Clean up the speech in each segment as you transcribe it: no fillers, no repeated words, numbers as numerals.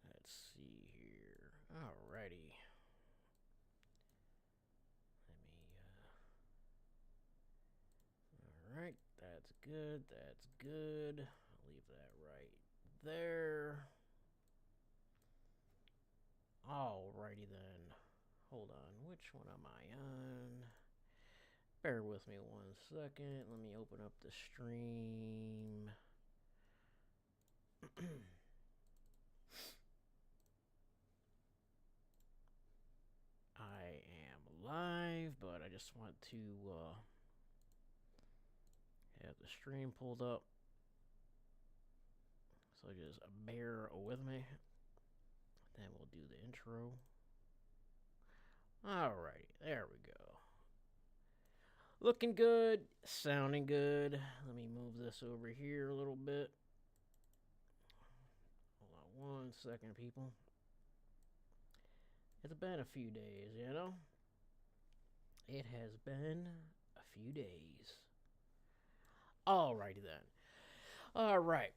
Let's see here. Alrighty. Let me, alright, that's good, that's good. I'll leave that right there. Alrighty then. Hold on, which one am I on? Bear with me 1 second. Let me open up the stream. I am live, but I just want to have the stream pulled up. So just bear with me. Then we'll do the intro. Alrighty, there we go. Looking good, sounding good. Let me move this over here a little bit. Hold on 1 second, people. It's been a few days, you know? It has been a few days. Alrighty then. Alright.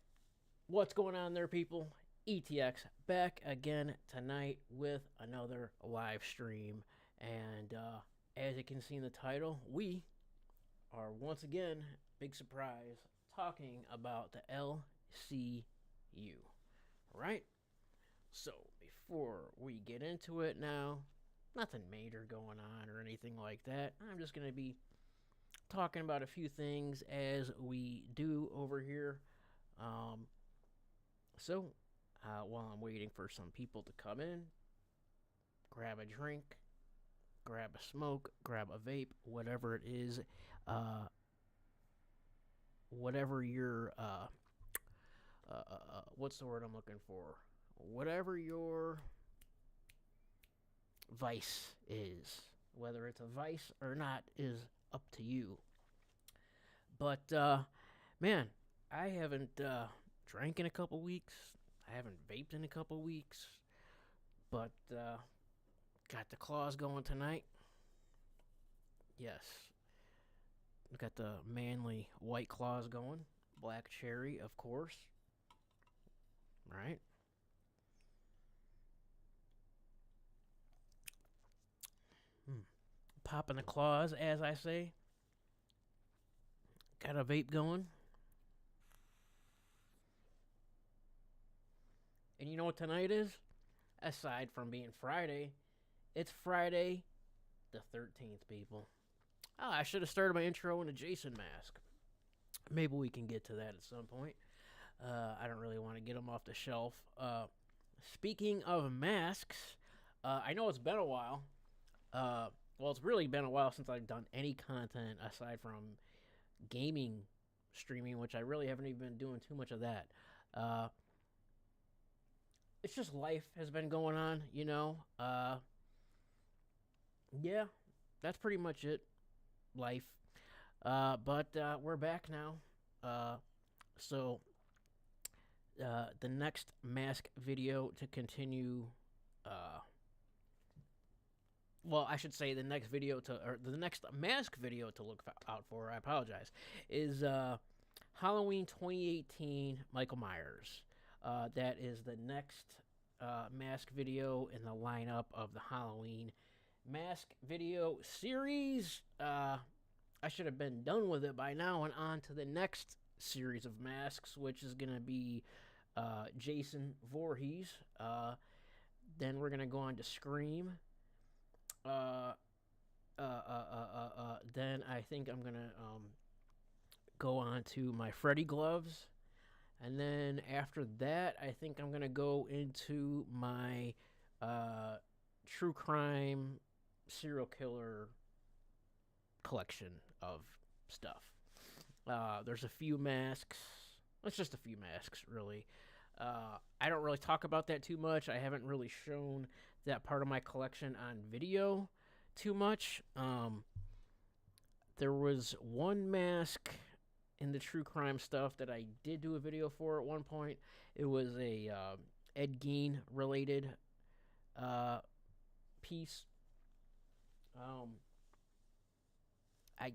What's going on there, people? ETX back again tonight with another live stream. And as you can see in the title, we are once again, big surprise, talking about the LCU. Right? So, before we get into it now, nothing major going on or anything like that. I'm just going to be talking about a few things as we do over here. While I'm waiting for some people to come in, grab a drink, grab a smoke, grab a vape, whatever it is, whatever your, what's the word I'm looking for? Whatever your vice is, whether it's a vice or not, is up to you. But, man, I haven't drank in a couple weeks. I haven't vaped in a couple weeks. But, got the claws going tonight. Yes. Got the manly white claws going. Black cherry, of course. Right? Popping the claws, as I say. Got a vape going. And you know what tonight is? Aside from being Friday, it's Friday the 13th, people. Oh, I should have started my intro in a Jason mask. Maybe we can get to that at some point. I don't really want to get them off the shelf. Speaking of masks, I know it's been a while. Well, it's really been a while since I've done any content aside from gaming streaming, which I really haven't even been doing too much of that. It's just life has been going on, you know. Yeah, that's pretty much it. Life. But we're back now. So the next mask video to continue. Well, I should say the next mask video to look out for, I apologize, is Halloween 2018 Michael Myers. That is the next mask video in the lineup of the Halloween mask video series. I should have been done with it by now and on to the next series of masks, which is going to be Jason Voorhees. Then we're going to go on to Scream. Then I think I'm gonna go on to my Freddy gloves, and then after that, I think I'm gonna go into my true crime serial killer collection of stuff. There's a few masks. It's just a few masks, really. I don't really talk about that too much. I haven't really shown that part of my collection on video too much. There was one mask in the true crime stuff that I did do a video for at one point. It was a Ed Gein related piece. I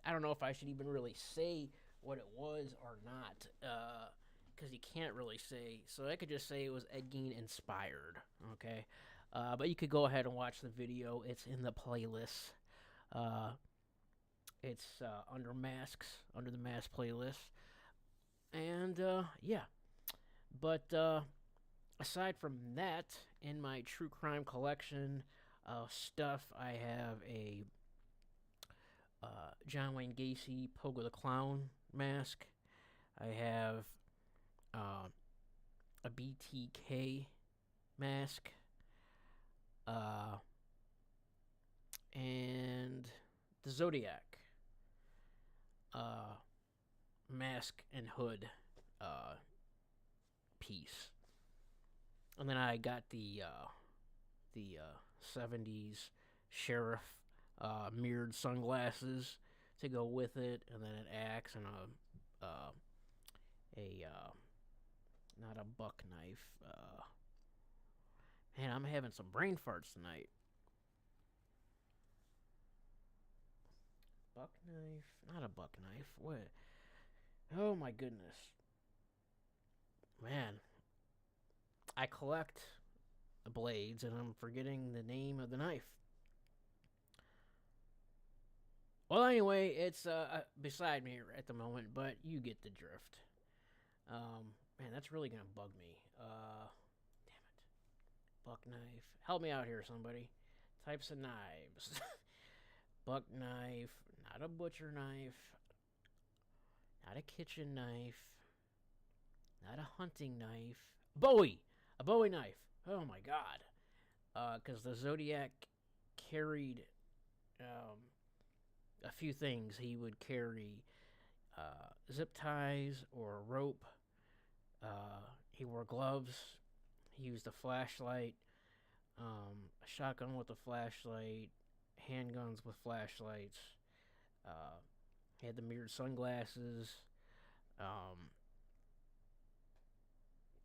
I don't know if I should even really say what it was or not, because you can't really say. So I could just say it was Ed Gein inspired. Okay, but you could go ahead and watch the video. It's in the playlist. Uh, it's under the mask playlist, and yeah. But aside from that, in my true crime collection stuff, I have a John Wayne Gacy Pogo the Clown mask. I have uh, a BTK mask, uh, and the Zodiac uh, mask and hood piece. And then I got the 70s sheriff mirrored sunglasses to go with it, and then an axe and a not a buck knife. Man, I'm having some brain farts tonight. Buck knife, not a buck knife. What? Oh my goodness, man! I collect blades, and I'm forgetting the name of the knife. Well, anyway, it's beside me at the moment, but you get the drift. Man, that's really gonna bug me. Damn it, buck knife. Help me out here, somebody. Types of knives. Buck knife, not a butcher knife, not a kitchen knife, not a hunting knife. A Bowie knife. Oh my god. Because the Zodiac carried a few things. He would carry zip ties or rope. He wore gloves. He used a flashlight, a shotgun with a flashlight, handguns with flashlights. He had the mirrored sunglasses.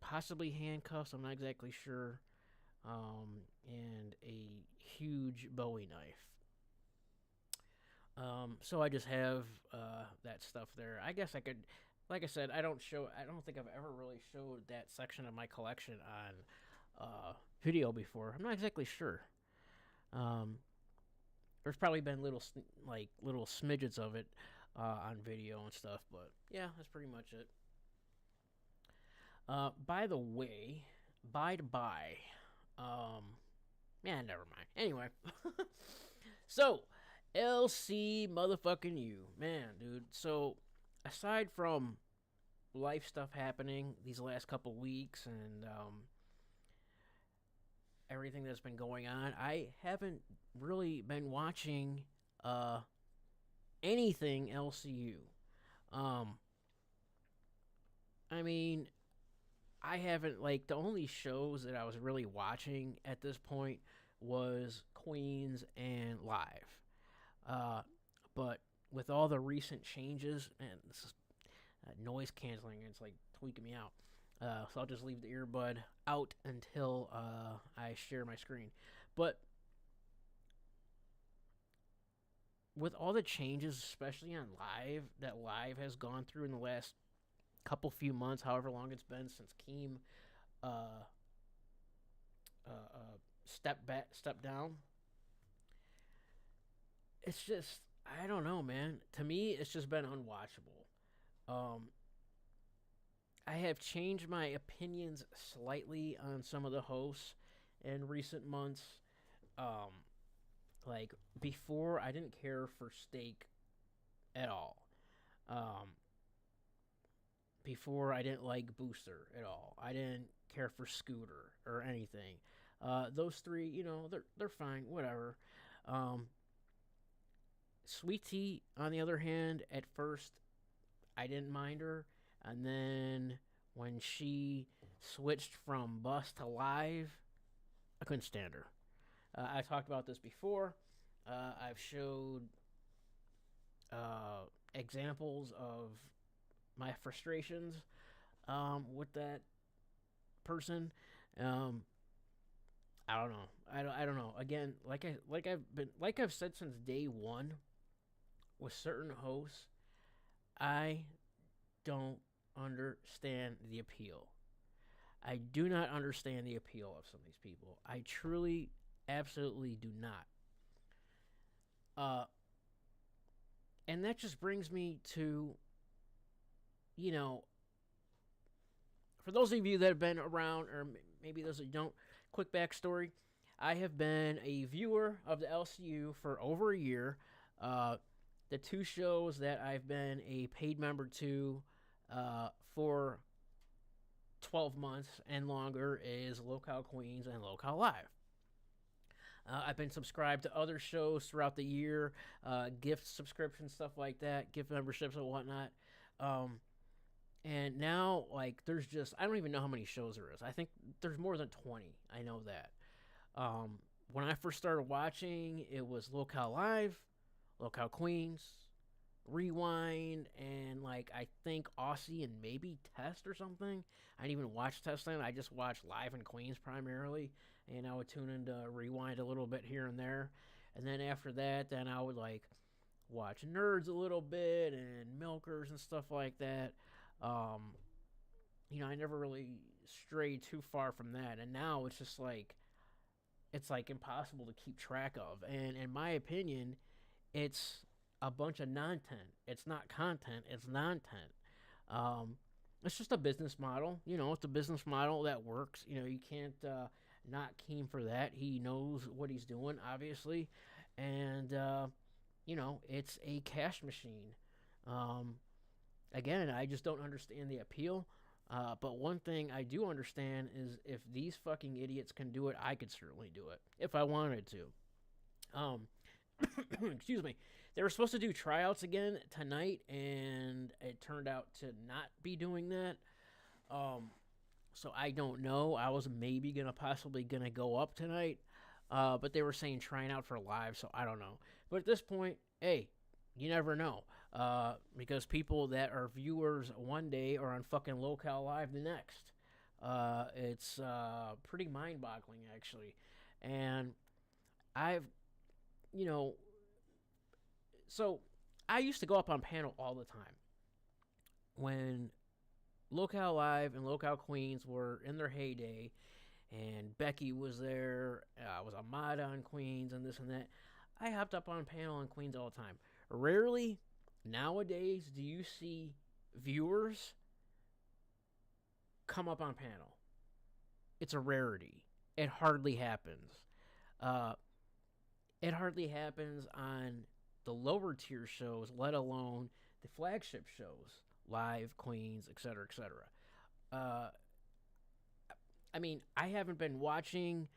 Possibly handcuffs. I'm not exactly sure. And a huge Bowie knife. So I just have that stuff there. I guess I could, like I said, I don't think I've ever really showed that section of my collection on video before. I'm not exactly sure. There's probably been little smidgets of it on video and stuff, but yeah, that's pretty much it. By the way, bye. Yeah, never mind. Anyway, so LC motherfucking you, man, dude. So aside from life stuff happening these last couple weeks and everything that's been going on, I haven't really been watching anything LCU. I mean, I haven't, like, the only shows that I was really watching at this point was Queens and Live. But with all the recent changes, and this is noise canceling, it's like tweaking me out. So I'll just leave the earbud out until I share my screen. But with all the changes, especially on Live, that Live has gone through in the last few months, however long it's been since Keem stepped down. It's just, I don't know, man. To me, it's just been unwatchable. I have changed my opinions slightly on some of the hosts in recent months. Like, before, I didn't care for Steak at all. Before, I didn't like Booster at all. I didn't care for Scooter or anything. Those three, they're fine, whatever. Sweet Tea, on the other hand, at first, I didn't mind her. And then when she switched from Bus to Live, I couldn't stand her. I talked about this before. I've showed examples of my frustrations with that person. I don't know. I don't know. Again, like I've said since day one, with certain hosts, I don't understand the appeal. I do not understand the appeal of some of these people. I truly, absolutely do not. Uh, and that just brings me to, you know, for those of you that have been around, or maybe those that don't, quick backstory. I have been a viewer of the LCU for over a year. The two shows that I've been a paid member to for 12 months and longer is Lolcow Queens and Lolcow Live. I've been subscribed to other shows throughout the year, gift subscriptions, stuff like that, gift memberships and whatnot. And now, like, there's just, I don't even know how many shows there is. I think there's more than 20. I know that. When I first started watching, it was Lolcow Live, Lolcow Queens, Rewind, and, like, I think Aussie and maybe Test or something. I didn't even watch Test then. I just watched Live and Queens primarily. And I would tune into Rewind a little bit here and there. And then after that, then I would, like, watch Nerds a little bit and Milkers and stuff like that. I never really strayed too far from that, and now it's like impossible to keep track of. And in my opinion, it's a bunch of non-content. It's not content. It's non-content. It's just a business model. It's a business model that works. You can't not keen for that. He knows what he's doing, obviously, and it's a cash machine. Again, I just don't understand the appeal. But one thing I do understand is if these fucking idiots can do it, I could certainly do it if I wanted to. Excuse me. They were supposed to do tryouts again tonight, and it turned out to not be doing that. So I don't know. I was maybe possibly gonna go up tonight, but they were saying trying out for live, so I don't know. But at this point, hey, you never know. Because people that are viewers one day are on fucking Lolcow Live the next. It's pretty mind-boggling, actually. And so I used to go up on panel all the time. When Lolcow Live and Lolcow Queens were in their heyday, and Becky was there, I was Amada on Queens, and this and that, I hopped up on panel on Queens all the time. Rarely nowadays do you see viewers come up on panel. It's a rarity. It hardly happens. It hardly happens on the lower tier shows, let alone the flagship shows, Live, Queens, etc., etc. I haven't been watching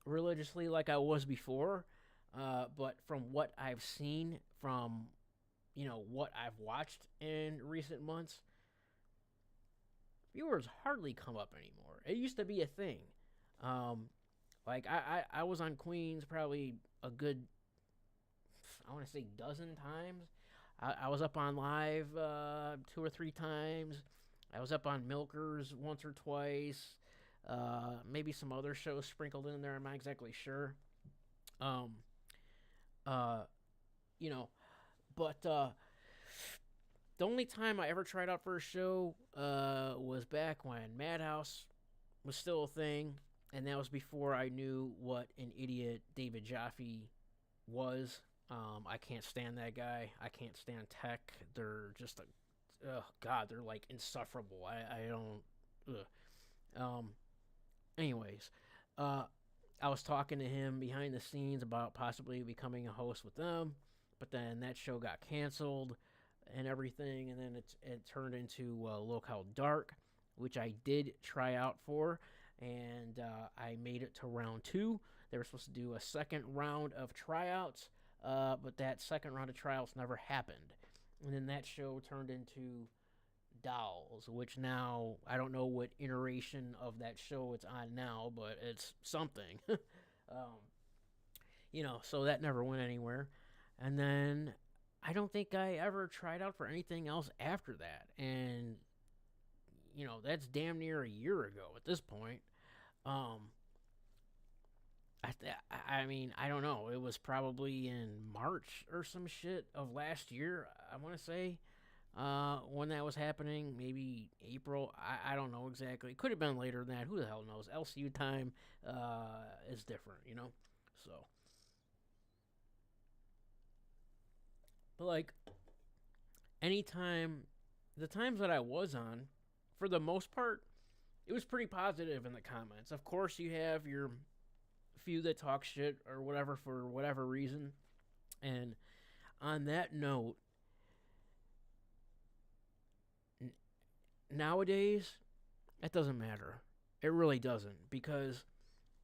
religiously like I was before. But from what I've seen, from what I've watched in recent months, viewers hardly come up anymore. It used to be a thing. I was on Queens probably a good, I want to say, dozen times. I was up on Live 2 or 3 times. I was up on Milkers once or twice. Maybe some other shows sprinkled in there. I'm not exactly sure. But the only time I ever tried out for a show was back when Madhouse was still a thing, and that was before I knew what an idiot David Jaffe was. I can't stand that guy. I can't stand Tech. They're just they're like insufferable. I don't. Anyways, I was talking to him behind the scenes about possibly becoming a host with them, but then that show got canceled and everything, and then it turned into Lolcow Dark, which I did try out for, and I made it to round 2. They were supposed to do a second round of tryouts, but that second round of tryouts never happened, and then that show turned into Dolls, which now I don't know what iteration of that show it's on now, but it's something. So that never went anywhere. And then I don't think I ever tried out for anything else after that. And that's damn near a year ago at this point. I I mean, I don't know. It was probably in March or some shit of last year, I want to say, when that was happening. Maybe April. I don't know exactly. It could have been later than that. Who the hell knows? LCU time is different, you know? So. But, like, anytime, the times that I was on, for the most part, it was pretty positive in the comments. Of course, you have your few that talk shit or whatever for whatever reason. And on that note, nowadays, it doesn't matter. It really doesn't, because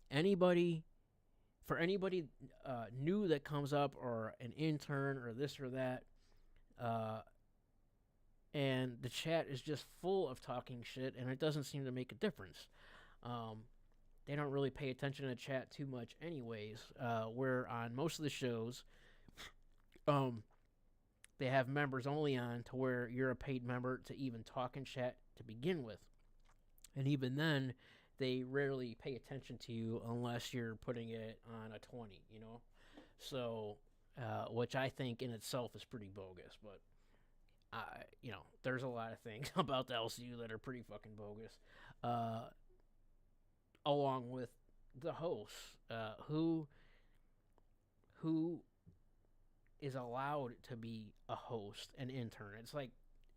anybody, for anybody new that comes up, or an intern or this or that, uh, and the chat is just full of talking shit, and it doesn't seem to make a difference. Um, they don't really pay attention to chat too much, anyways. Where on most of the shows, um, they have members only on, to where you're a paid member to even talk in chat to begin with, and even then, they rarely pay attention to you unless you're putting it on a 20, you know. So, which I think in itself is pretty bogus, but. You know, there's a lot of things about the LCU that are pretty fucking bogus. Along with the hosts, who is allowed to be a host, an intern. It's like,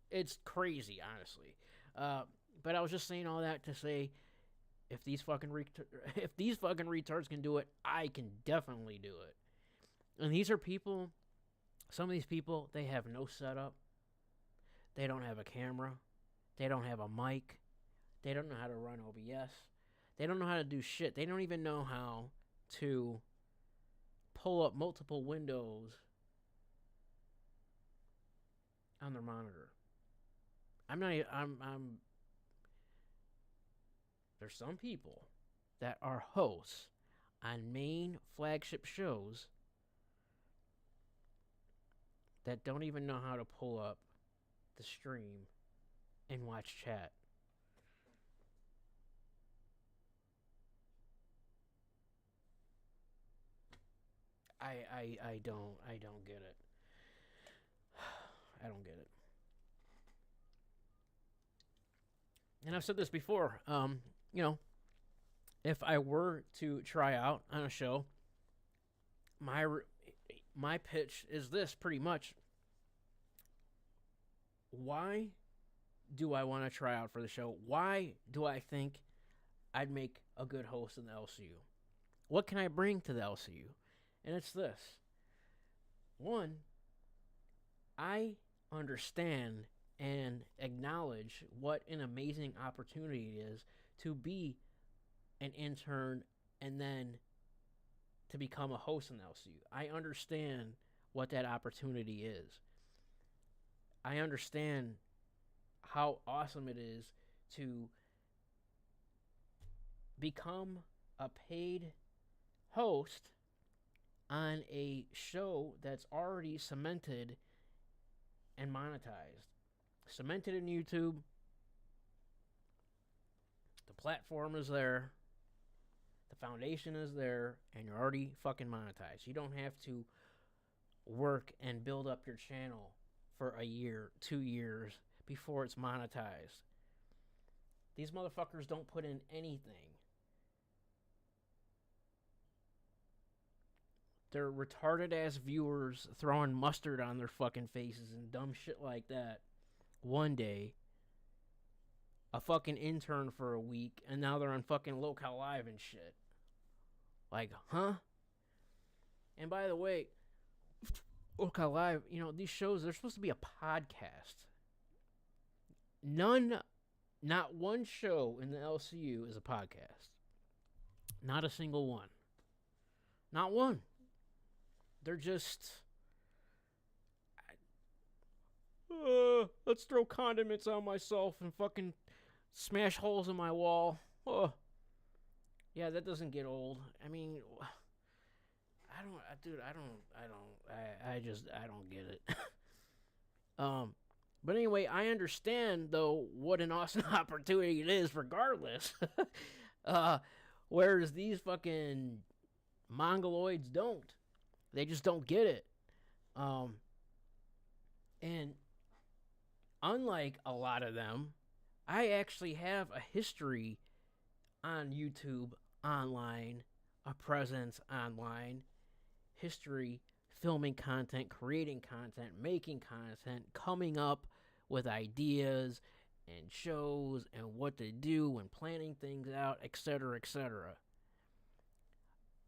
it's crazy, honestly. But I was just saying all that to say, if these fucking retards can do it, I can definitely do it. And these are people. Some of these people, they have no setup. They don't have a camera. They don't have a mic. They don't know how to run OBS. They don't know how to do shit. They don't even know how to pull up multiple windows on their monitor. There's some people that are hosts on main flagship shows that don't even know how to pull up the stream and watch chat. I don't get it. I don't get it. And I've said this before. You know, if I were to try out on a show, my pitch is this, pretty much. Why do I want to try out for the show? Why do I think I'd make a good host in the LCU? What can I bring to the LCU? And it's this. One, I understand and acknowledge what an amazing opportunity it is to be an intern and then to become a host in the LCU. I understand what that opportunity is. I understand how awesome it is to become a paid host on a show that's already cemented and monetized. Cemented in YouTube. The platform is there. The foundation is there. And you're already fucking monetized. You don't have to work and build up your channel for a year, 2 years before it's monetized. These motherfuckers don't put in anything. They're retarded ass viewers throwing mustard on their fucking faces and dumb shit like that. One day, a fucking intern for a week, and now they're on fucking Lolcow Live and shit. Like, huh? And by the way, Lolcow Live, you know, these shows, they're supposed to be a podcast. Not one show in the LCU is a podcast. Not a single one. Not one. They're just, let's throw condiments on myself and fucking smash holes in my wall. Yeah, that doesn't get old. I mean, I don't get it. But anyway, I understand, though, what an awesome opportunity it is regardless. Whereas these fucking Mongoloids don't. They just don't get it. Um, and unlike a lot of them, I actually have a history on YouTube online, a presence online, history, filming content, creating content, making content, coming up with ideas and shows and what to do and planning things out, etc., etc.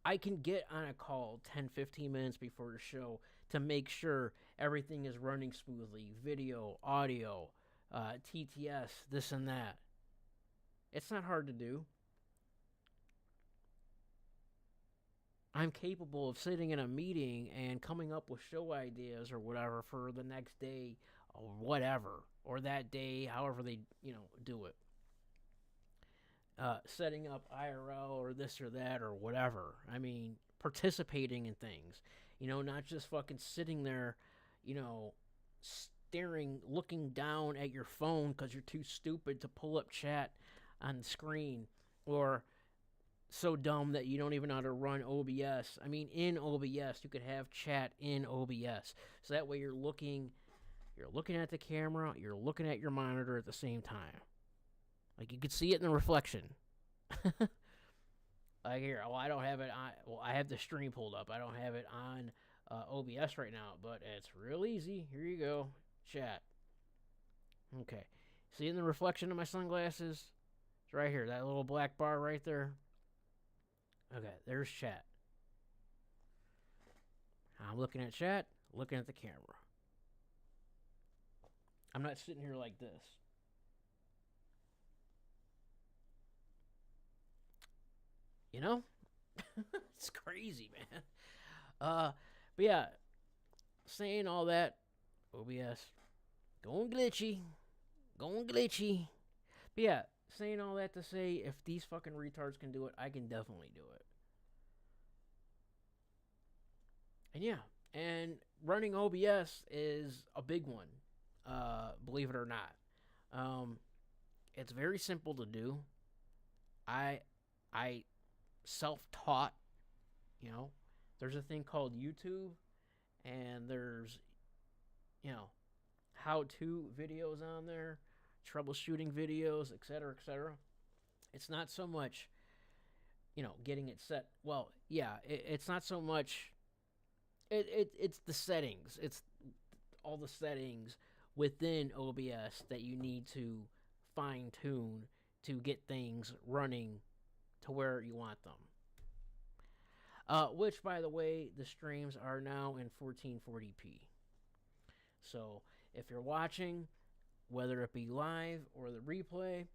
I can get on a call 10, 15 minutes before the show to make sure everything is running smoothly, video, audio, TTS, this and that. It's not hard to do. I'm capable of sitting in a meeting and coming up with show ideas or whatever for the next day or whatever, or that day, however they, do it. Setting up IRL or this or that or whatever. I mean, participating in things. Not just fucking sitting there, staring, looking down at your phone because you're too stupid to pull up chat on the screen, or so dumb that you don't even know how to run OBS. I mean, in OBS, you could have chat in OBS. So that way you're looking at the camera, you're looking at your monitor at the same time. Like, you could see it in the reflection. Like, here, I don't have it on. Well, I have the stream pulled up. I don't have it on OBS right now, but it's real easy. Here you go. Chat. Okay. See in the reflection of my sunglasses? It's right here. That little black bar right there. Okay, there's chat. I'm looking at chat, looking at the camera. I'm not sitting here like this. It's crazy, man. But yeah, saying all that, OBS, going glitchy. But yeah, saying all that to say, if these fucking retards can do it, I can definitely do it. And yeah, and running OBS is a big one, believe it or not. It's very simple to do. I self-taught, there's a thing called YouTube, and there's, how-to videos on there, troubleshooting videos, etc., etc. It's not so much, getting it set. Well, yeah, it's not so much. It's the settings. It's all the settings within OBS that you need to fine tune to get things running to where you want them. Which, by the way, the streams are now in 1440p. So if you're watching, whether it be live or the replay,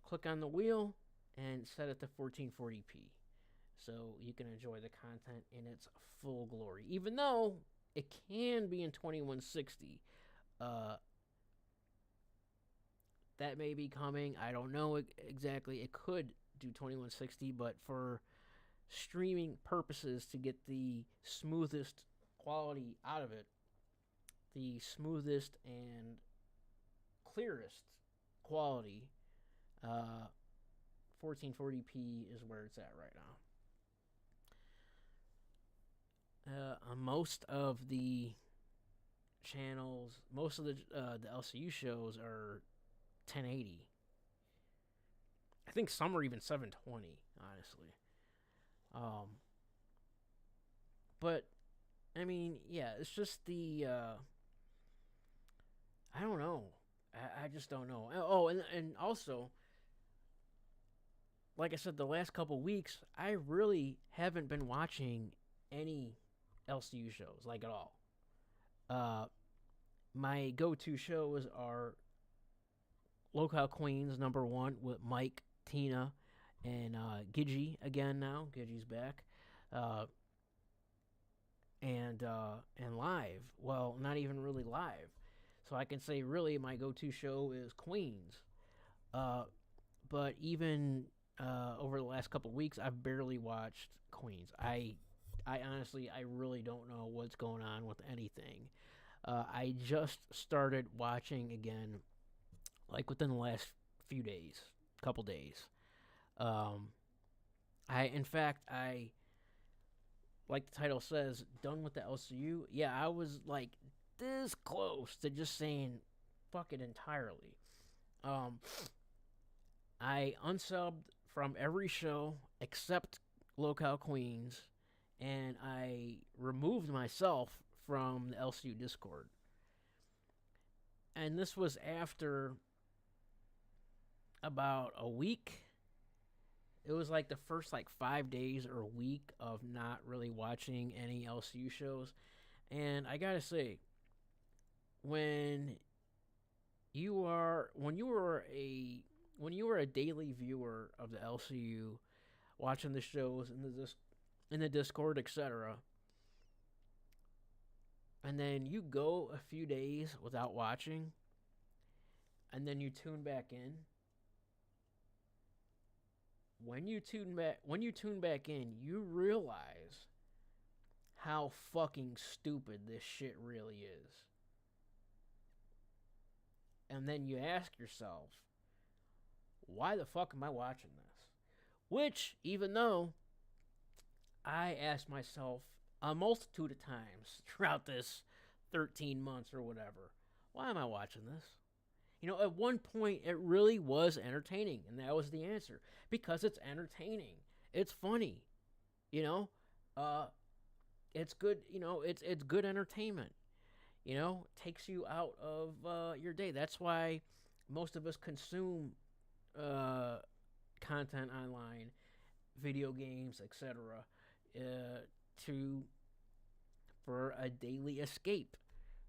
click on the wheel and set it to 1440p. So you can enjoy the content in its full glory. Even though it can be in 2160. That may be coming. I don't know exactly. It could do 2160, but for streaming purposes, to get the smoothest quality out of it, the smoothest and clearest quality, 1440p is where it's at right now. On most of the channels, most of the LCU shows are 1080. I think some are even 720, honestly. But I mean, yeah, it's just the I don't know. I just don't know. Oh, and also, like I said, the last couple weeks, I really haven't been watching any LCU shows, like, at all. My go-to shows are Lolcow Queens #1 with Mike, Tina, and Gidgey again now. Gidgey's back. And live. Well, not even really live. So I can say really my go-to show is Queens. But even over the last couple of weeks, I've barely watched Queens. I honestly, I really don't know what's going on with anything. I just started watching again, like within the last few days, couple days. In fact, I like the title says, done with the LCU. Yeah, I was like this close to just saying fuck it entirely. Um, I unsubbed from every show except Lolcow Queens, and I removed myself from the LCU Discord. And this was after about a week. It was like the first like 5 days or a week of not really watching any LCU shows. And I gotta say, when when you were a daily viewer of the LCU, watching the shows in the Discord, etc., and then you go a few days without watching, and then you tune back in. When you tune back in, you realize how fucking stupid this shit really is. And then you ask yourself, why the fuck am I watching this? Which, even though I asked myself a multitude of times throughout this 13 months or whatever, why am I watching this? You know, at one point, it really was entertaining, and that was the answer. Because it's entertaining. It's funny. You know? It's good, it's good entertainment. Takes you out of your day. That's why most of us consume content online, video games, etc., to for a daily escape,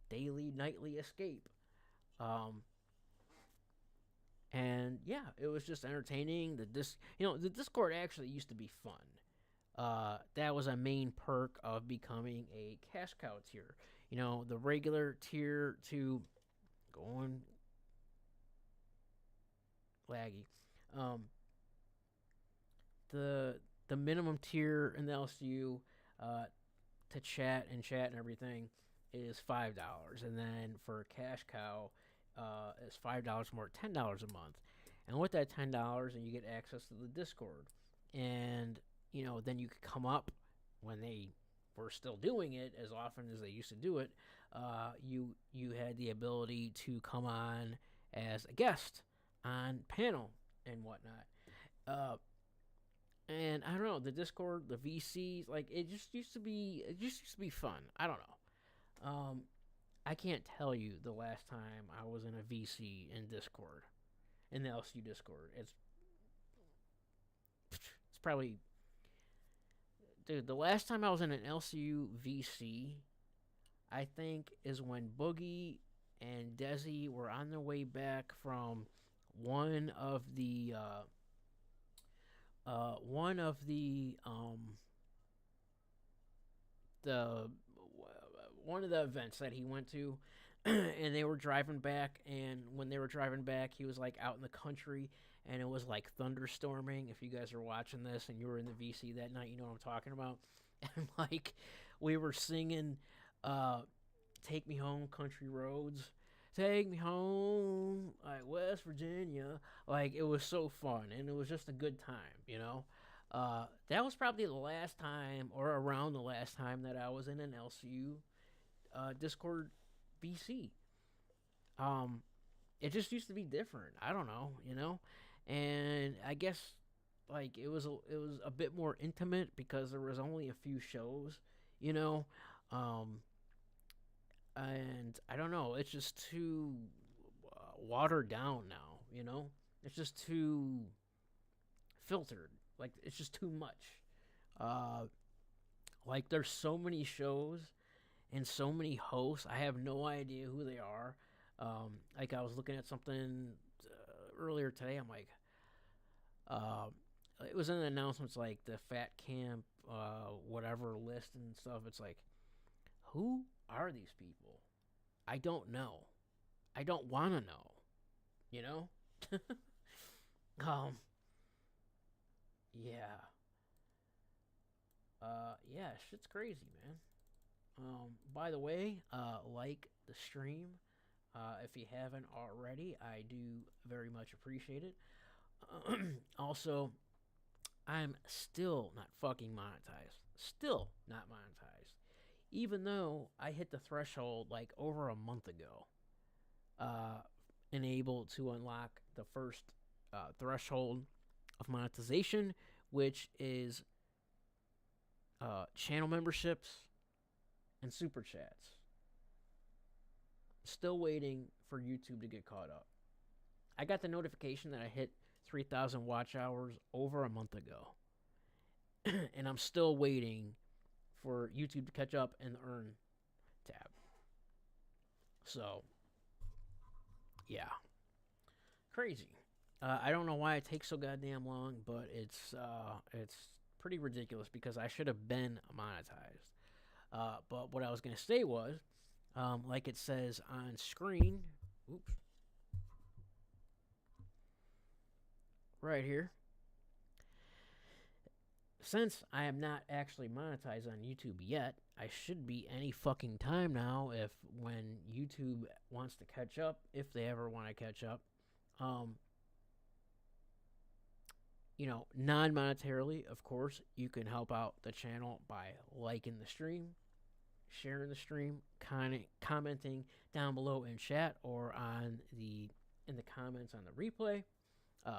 daily nightly escape. Um, and yeah, it was just entertaining. The Discord actually used to be fun. That was a main perk of becoming a cash cow tier. The regular tier to going laggy. The minimum tier in the LCU to chat and everything is $5, and then for cash cow, it's $5 more, $10 a month. And with that $10, and you get access to the Discord, and then you could come up when they were still doing it as often as they used to do it. You had the ability to come on as a guest on panel and whatnot. And I don't know, the Discord, the VCs, like it just used to be fun. I don't know. I can't tell you the last time I was in a VC in Discord, in the LCU Discord. It's probably, dude. The last time I was in an LCU VC, I think, is when Boogie and Desi were on their way back from one of the one of the one of the events that he went to, and they were driving back, and when they were driving back, he was like out in the country, and it was like thunderstorming. If you guys are watching this and you were in the VC that night, you know what I'm talking about. And like we were singing Take Me Home Country Roads, take me home like West Virginia. Like it was so fun, and it was just a good time. That was probably the last time, or around the last time, that I was in an LCU Discord VC. It just used to be different. I don't know. And I guess like it was a bit more intimate because there was only a few shows, you know. And I don't know. It's just too watered down now. It's just too filtered. Like it's just too much. Like there's so many shows and so many hosts. I have no idea who they are. Like I was looking at something earlier today. I'm like, it was in the announcements like the Fat Camp, whatever list and stuff. It's like, who are these people? I don't know. I don't want to know. You know? Yeah. Yeah, shit's crazy, man. By the way, like the stream. If you haven't already, I do very much appreciate it. Also, I'm still not fucking monetized. still not monetized, even though I hit the threshold like over a month ago, and able to unlock the first threshold of monetization, which is channel memberships and super chats. Still waiting for YouTube to get caught up. I got the notification that I hit 3,000 watch hours over a month ago. And I'm still waiting for YouTube to catch up and the earn tab. So, yeah. Crazy. I don't know why it takes so goddamn long, but it's pretty ridiculous because I should have been monetized. But what I was going to say was, like it says on screen, oops, right here, since I am not actually monetized on YouTube yet, I should be any fucking time now if when YouTube wants to catch up, if they ever want to catch up, non-monetarily, of course, you can help out the channel by liking the stream, sharing the stream, commenting down below in chat or in the comments on the replay,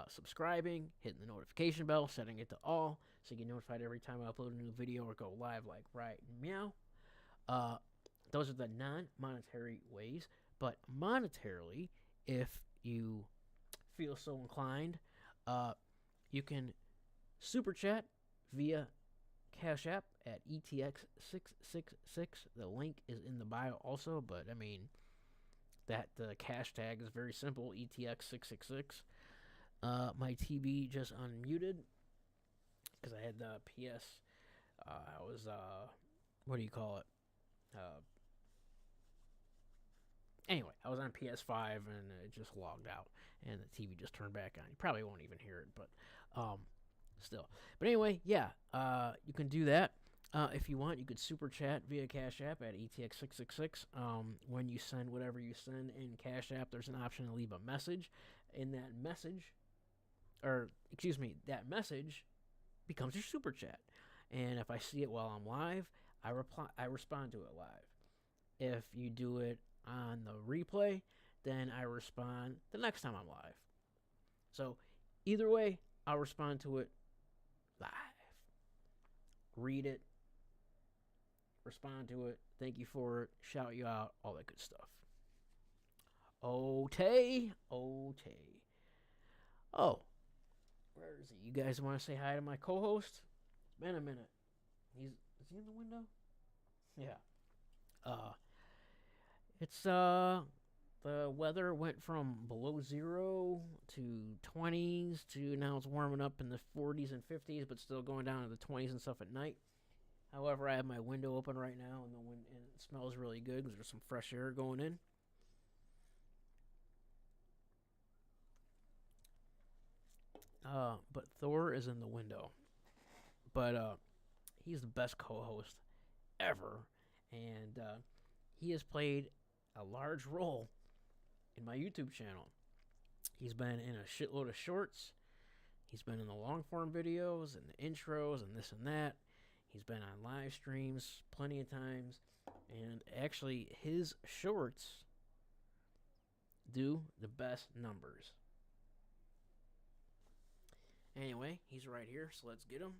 subscribing, hitting the notification bell, setting it to all so you get notified every time I upload a new video or go live like right meow. Those are the non-monetary ways, but monetarily, if you feel so inclined, you can super chat via Cash App at ETX666. The link is in the bio also, but I mean, that the cash tag is very simple, ETX666. My TV just unmuted because I had the PS. I was, what do you call it? Anyway, I was on PS5 and it just logged out and the TV just turned back on. You probably won't even hear it, but still. But anyway, yeah, you can do that. If you want, you could super chat via Cash App at ETX666. When you send whatever you send in Cash App, there's an option to leave a message. In that message, that message becomes your super chat. And if I see it while I'm live, I respond to it live. If you do it on the replay, then I respond the next time I'm live. So either way, I'll respond to it live. Read it, respond to it, thank you for it, shout you out, all that good stuff. Otay. Oh, where is he? You guys want to say hi to my co-host? It's been a minute. Is he in the window? Yeah. It's the weather went from below 0 to 20s to now it's warming up in the 40s and 50s, but still going down to the 20s and stuff at night. However, I have my window open right now, and it smells really good because there's some fresh air going in. But Thor is in the window. But he's the best co-host ever, and he has played a large role in my YouTube channel. He's been in a shitload of shorts. He's been in the long-form videos and the intros and this and that. He's been on live streams plenty of times. And actually, his shorts do the best numbers. Anyway, he's right here, so let's get him.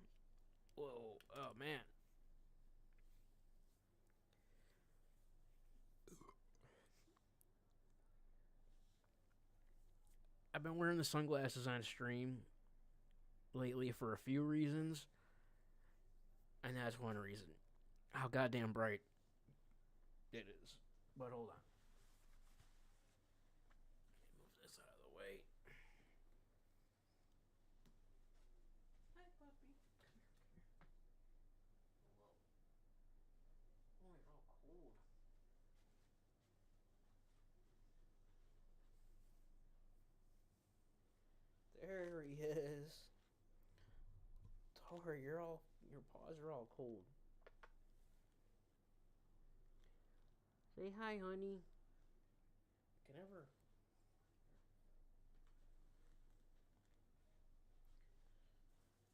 Whoa, oh man. I've been wearing the sunglasses on stream lately for a few reasons, and that's one reason. How goddamn bright it is. But hold on. Move this out of the way. Hi, puppy. Come here. Whoa. Oh, you're all cold. There he is. Tor, your paws are all cold. Say hi, honey. Can ever.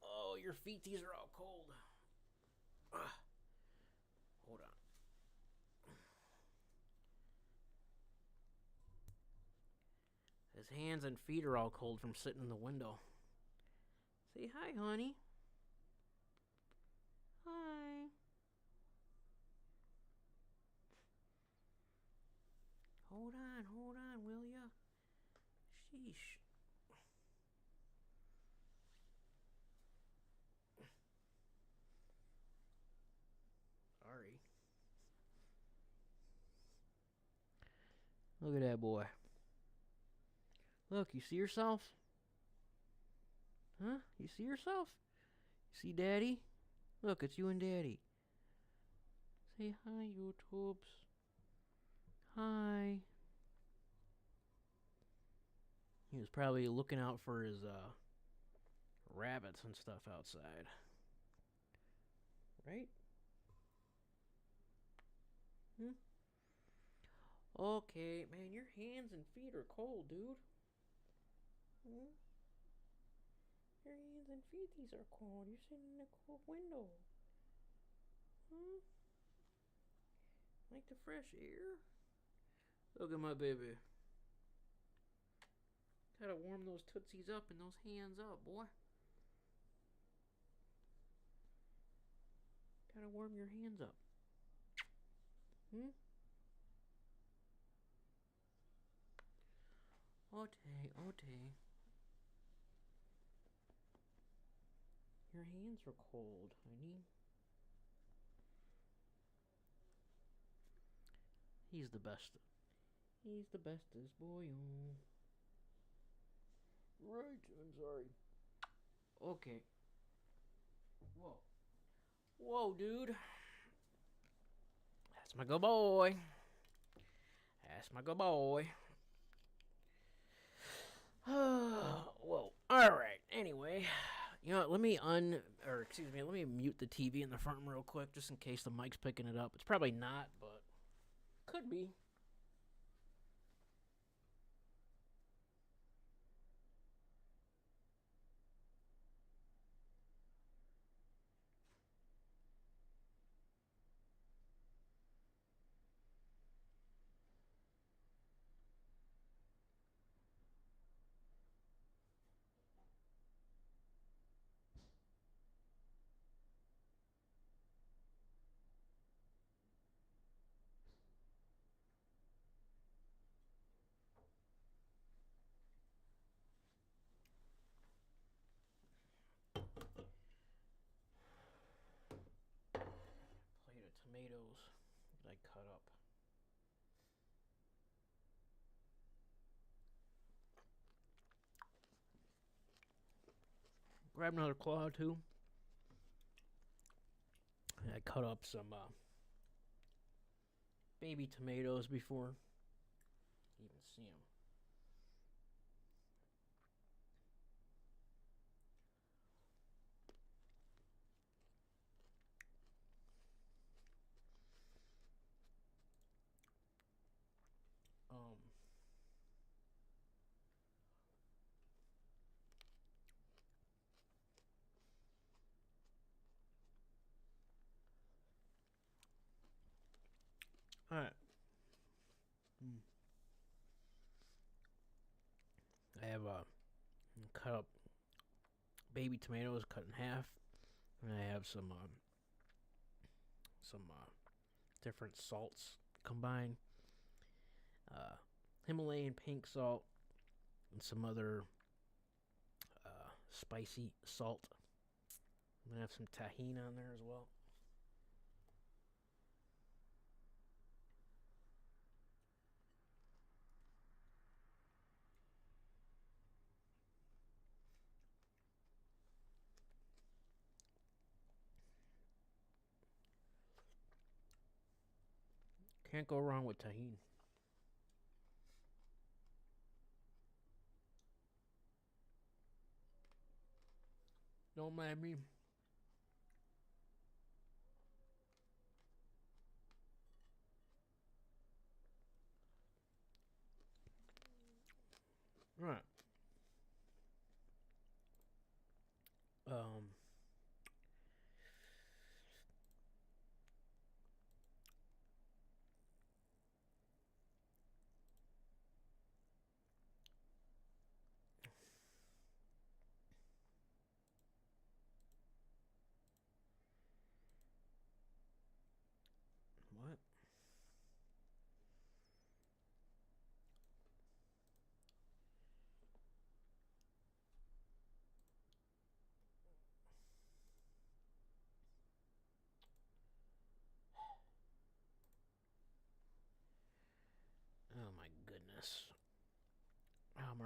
Oh, your feeties are all cold. Hold on. His hands and feet are all cold from sitting in the window. Say hi, honey. Hi. Hold on, will ya? Sheesh. Sorry. Look at that boy. Look, you see yourself? Huh? You see yourself? You see Daddy? Look, it's you and Daddy. Say hi, YouTubes. Hi. He was probably looking out for his rabbits and stuff outside. Right? Hmm? Okay, man, your hands and feet are cold, dude. Hmm? Your hands and feet, these are cold. You're sitting in a cold window. Hmm? Like the fresh air? Look at my baby. Gotta warm those tootsies up and those hands up, boy. Gotta warm your hands up. Hmm? Ote, Ote. Your hands are cold, honey. He's the best. He's the bestest boy. Right, I'm sorry. Okay. Whoa. Whoa, dude. That's my good boy. That's my good boy. Whoa. Alright, anyway. You know what, let me let me mute the TV in the front real quick, just in case the mic's picking it up. It's probably not, but could be. Plate of tomatoes that I cut up. Grab another claw, too. I cut up some baby tomatoes before you even see them. Um, Alright. I have cut up baby tomatoes cut in half, and I have some different salts combined. Himalayan pink salt and some other spicy salt. I'm gonna have some tahini on there as well. Can't go wrong with tahini. Don't mind me. Right. Um.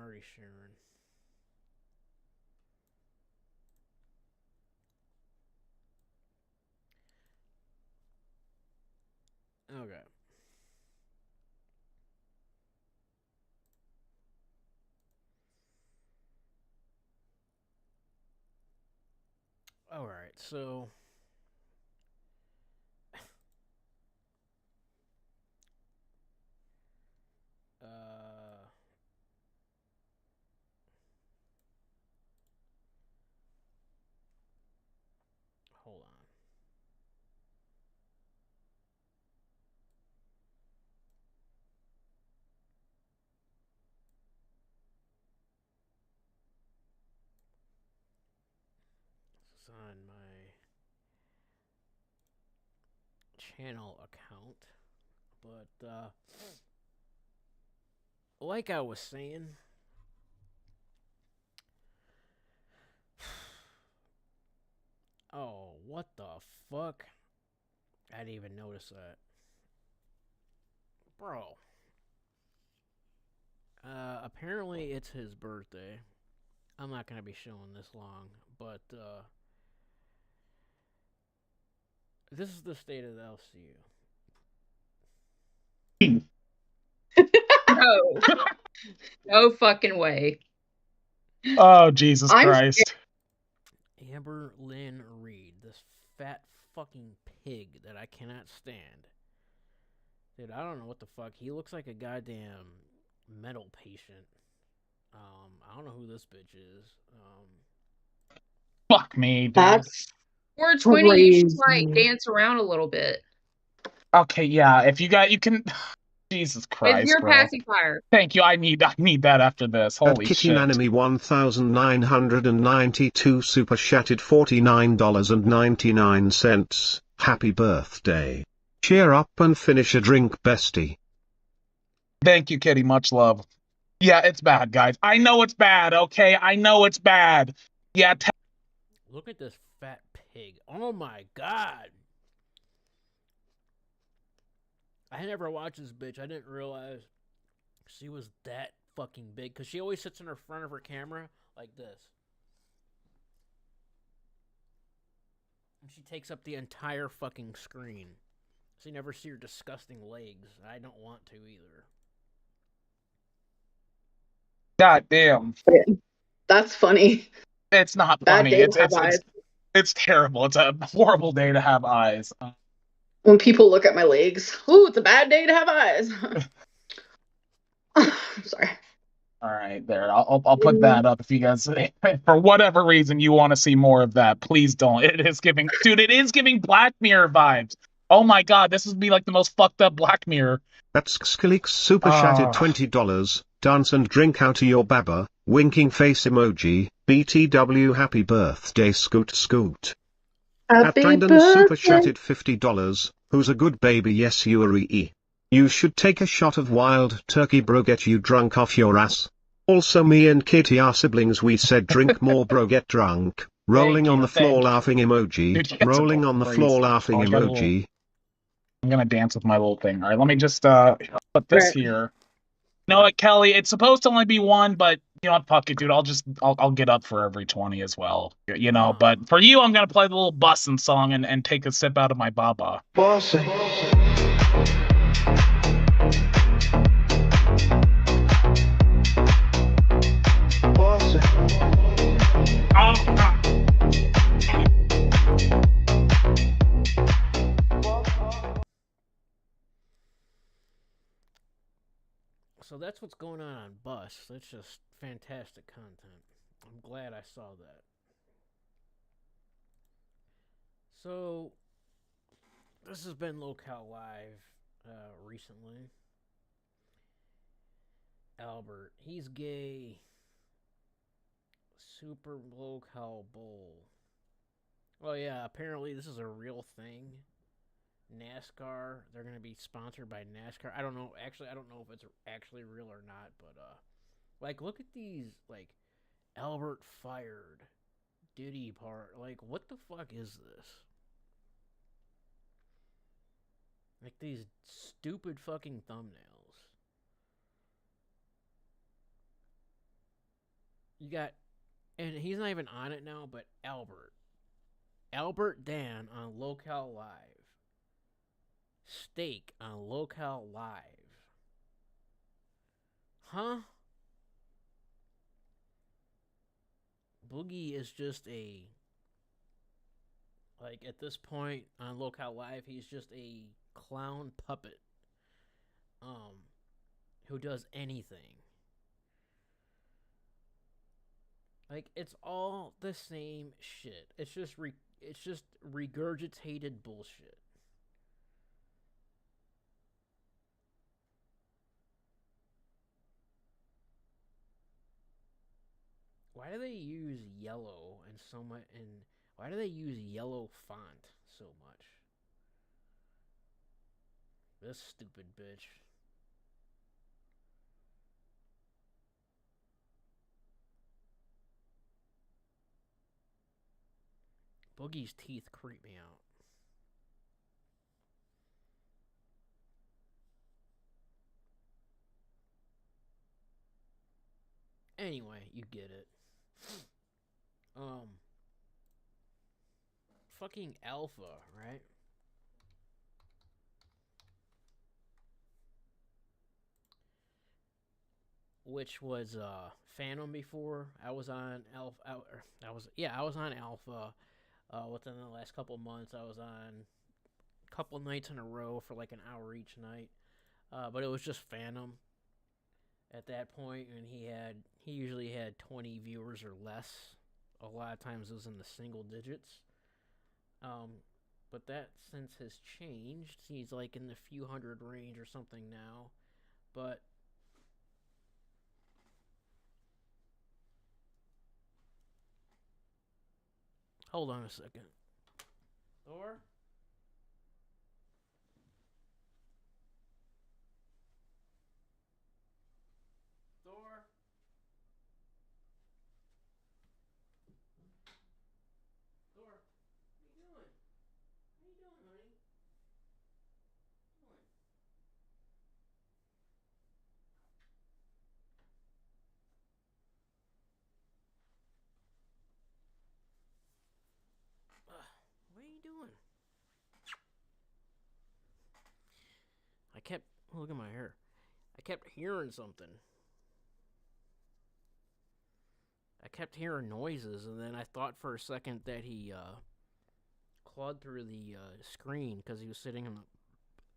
already sharing. Okay. All right. So, uh, hold on. This is on my channel account, but like I was saying, oh, what the fuck? I didn't even notice that, bro. Apparently it's his birthday. I'm not gonna be showing this long, but this is the state of the LCU. No. No fucking way. Oh, Jesus Christ. Amber Lynn Reed, this fat fucking pig that I cannot stand. Dude, I don't know what the fuck. He looks like a goddamn mental patient. I don't know who this bitch is. Fuck me, dude. That's 420, you should like dance around a little bit. Okay, yeah. If you can. Jesus Christ, with your bro. pacifier. Thank you. I need that after this. Holy Kitty shit. Nanami 1992 super chatted $49.99. Happy birthday. Cheer up and finish a drink, bestie. Thank you, Kitty. Much love. Yeah, it's bad, guys. I know it's bad, okay? I know it's bad. Yeah. Look at this fat pig. Oh my god. I never watched this bitch. I didn't realize she was that fucking big. Because she always sits in her front of her camera like this. And she takes up the entire fucking screen. So you never see her disgusting legs. I don't want to either. God damn. That's funny. It's not Bad funny. day to have eyes. It's terrible. It's a horrible day to have eyes. When people look at my legs, ooh, it's a bad day to have eyes. Sorry. All right, there. I'll put that up if you guys, for whatever reason, you want to see more of that. Please don't. It is giving, dude. It is giving Black Mirror vibes. Oh my god, this would be like the most fucked up Black Mirror. That's Skilix super chatted $20. Dance and drink out to your baba. Winking face emoji. BTW happy birthday Scoot Scoot. Happy Brandon birthday. super chatted $50. Who's a good baby? Yes, Yuri. You should take a shot of wild turkey, bro. Get you drunk off your ass. Also, me and Kitty are siblings. We said drink more, bro. Get drunk. Rolling on the floor laughing emoji. Dude, rolling on the floor laughing emoji. I'm gonna dance with my little thing. All right, let me just put this here. You know what, Kelly? It's supposed to only be one, but you know what? Fuck it, dude. I'll get up for every 20 as well. You know, but for you, I'm gonna play the little bussin' song and take a sip out of my baba. Bossy. So that's what's going on Bus. That's just fantastic content. I'm glad I saw that. So this has been Lolcow Live recently. Albert, he's gay. Super Lolcow Bowl. Well, yeah, apparently this is a real thing. NASCAR, they're going to be sponsored by NASCAR. I don't know. Actually, I don't know if it's actually real or not, but like look at these, like Albert fired, Diddy part. Like what the fuck is this? Like these stupid fucking thumbnails. You got, and he's not even on it now, but Albert Dan on Lolcow Live. Steak on Lolcow Live. Huh? Boogie is just a, like, at this point on Lolcow Live, he's just a clown puppet. Who does anything. Like, it's all the same shit. It's just regurgitated bullshit. Why do they use yellow and so much? And why do they use yellow font so much? This stupid bitch. Boogie's teeth creep me out. Anyway, you get it. Fucking Alpha, right? Which was Phantom before. I was on Alpha. I was on Alpha. Within the last couple months, I was on a couple nights in a row for like an hour each night. But it was just Phantom at that point, and he usually had 20 viewers or less. A lot of times it was in the single digits. But that since has changed. He's like in the few hundred range or something now. But hold on a second. Thor? Thor? Thor? What are you doing? What are you doing, honey? What are you doing? What are you doing? Look at my hair. I kept hearing something. I kept hearing noises, and then I thought for a second that he clawed through the screen because he was sitting on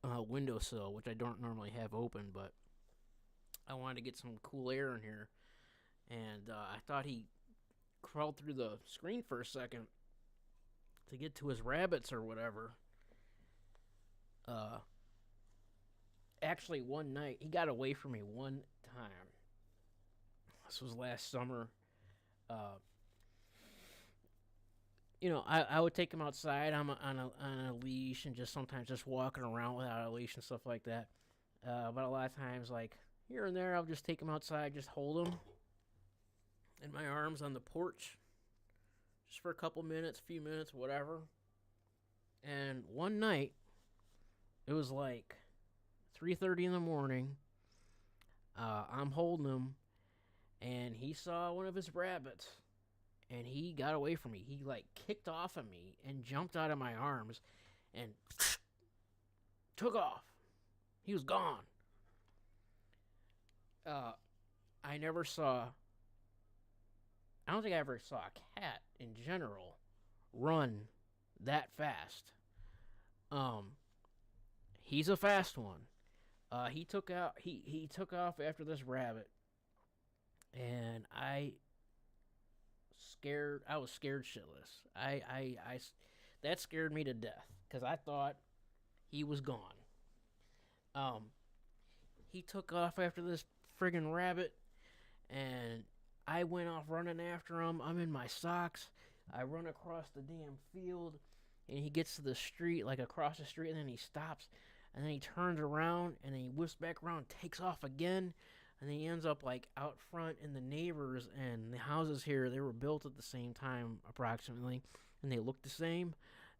the windowsill, which I don't normally have open, but I wanted to get some cool air in here. And I thought he crawled through the screen for a second to get to his rabbits or whatever. Actually, one night, he got away from me one time. This was last summer. I would take him outside on a leash and just sometimes just walking around without a leash and stuff like that. But a lot of times, like, here and there, I'll just take him outside, just hold him in my arms on the porch just for a couple minutes, few minutes, whatever. And one night, it was like 3:30 in the morning. I'm holding him, and he saw one of his rabbits, and he got away from me. He, like, kicked off of me and jumped out of my arms and took off. He was gone. I don't think I ever saw a cat in general run that fast. He's a fast one. He took off after this rabbit, and I was scared shitless. That scared me to death because I thought he was gone. He took off after this friggin' rabbit, and I went off running after him. I'm in my socks. I run across the damn field, and he gets to the street, like across the street, and then he stops, and then he turns around, and then he whips back around, takes off again, and then he ends up like out front in the neighbors, and the houses here, they were built at the same time approximately, and they looked the same.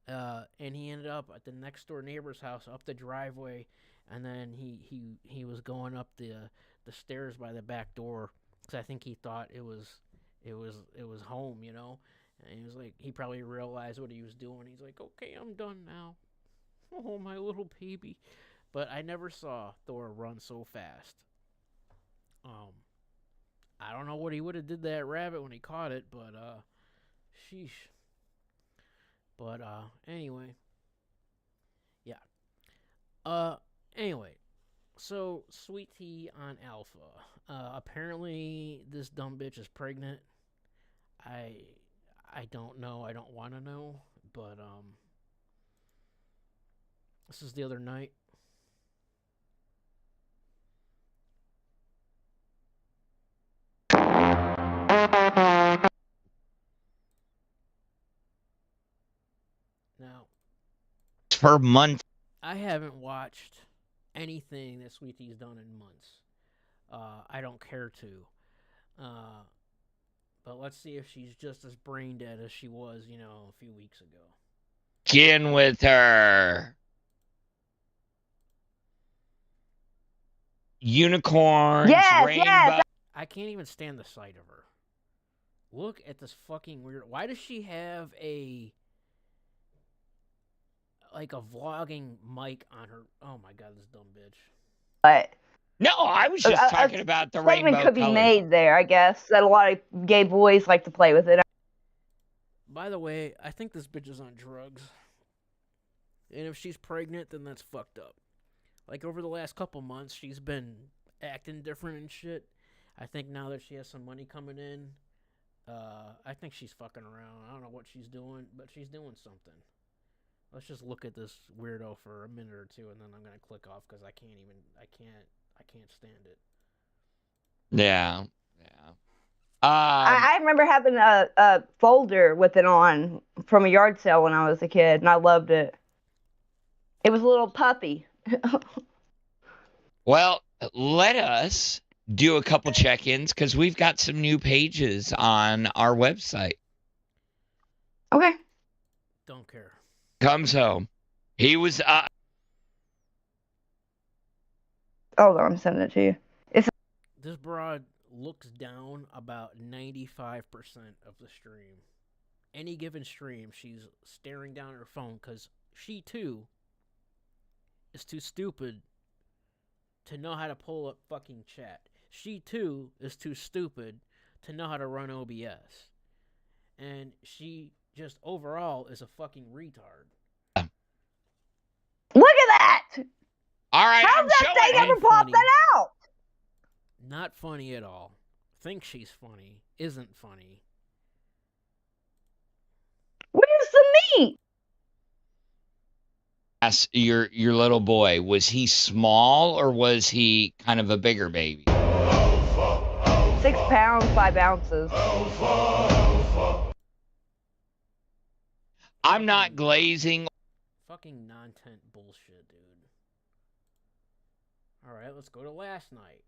And he ended up at the next door neighbor's house, up the driveway, and then he was going up the stairs by the back door because I think he thought it was it was home, you know. And he was like, he probably realized what he was doing. He's like, okay, I'm done now. Oh, my little baby. But I never saw Thor run so fast. I don't know what he would have did to that rabbit when he caught it, but sheesh. But anyway, yeah. Anyway, so Sweet Tea on Alpha. Apparently this dumb bitch is pregnant. I don't know. I don't want to know, but this is the other night. Now, for months. I haven't watched anything that Sweet Tea's done in months. I don't care to. But let's see if she's just as brain dead as she was, you know, a few weeks ago. Begin with her. Unicorns, rainbow. I can't even stand the sight of her. Look at this fucking weird. Why does she have a vlogging mic on her? Oh my god, this dumb bitch. But No, I was just talking about the rainbow statement could be colors. made there, I guess, that a lot of gay boys like to play with it. By the way, I think this bitch is on drugs. And if she's pregnant, then that's fucked up. Like, over the last couple months, she's been acting different and shit. I think now that she has some money coming in, I think she's fucking around. I don't know what she's doing, but she's doing something. Let's just look at this weirdo for a minute or two, and then I'm gonna click off because I can't stand it. Yeah. I remember having a folder with it on from a yard sale when I was a kid, and I loved it. It was a little puppy. Well, let us do a couple check-ins because we've got some new pages on our website. Okay. Don't care. Comes home. He was Hold on, I'm sending it to you. This broad looks down about 95% of the stream. Any given stream, she's staring down at her phone because she too is too stupid to know how to pull up fucking chat. She too is too stupid to know how to run OBS. And she just overall is a fucking retard. Look at that! all right. How's I'm that showing thing it. ever Ain't popped funny. that out? Not funny at all. Thinks she's funny. Isn't funny. Where's the meat? Ask your little boy, was he small or was he kind of a bigger baby? 6 pounds, 5 ounces. I'm not glazing. Fucking non-tent bullshit, dude. Alright, let's go to last night.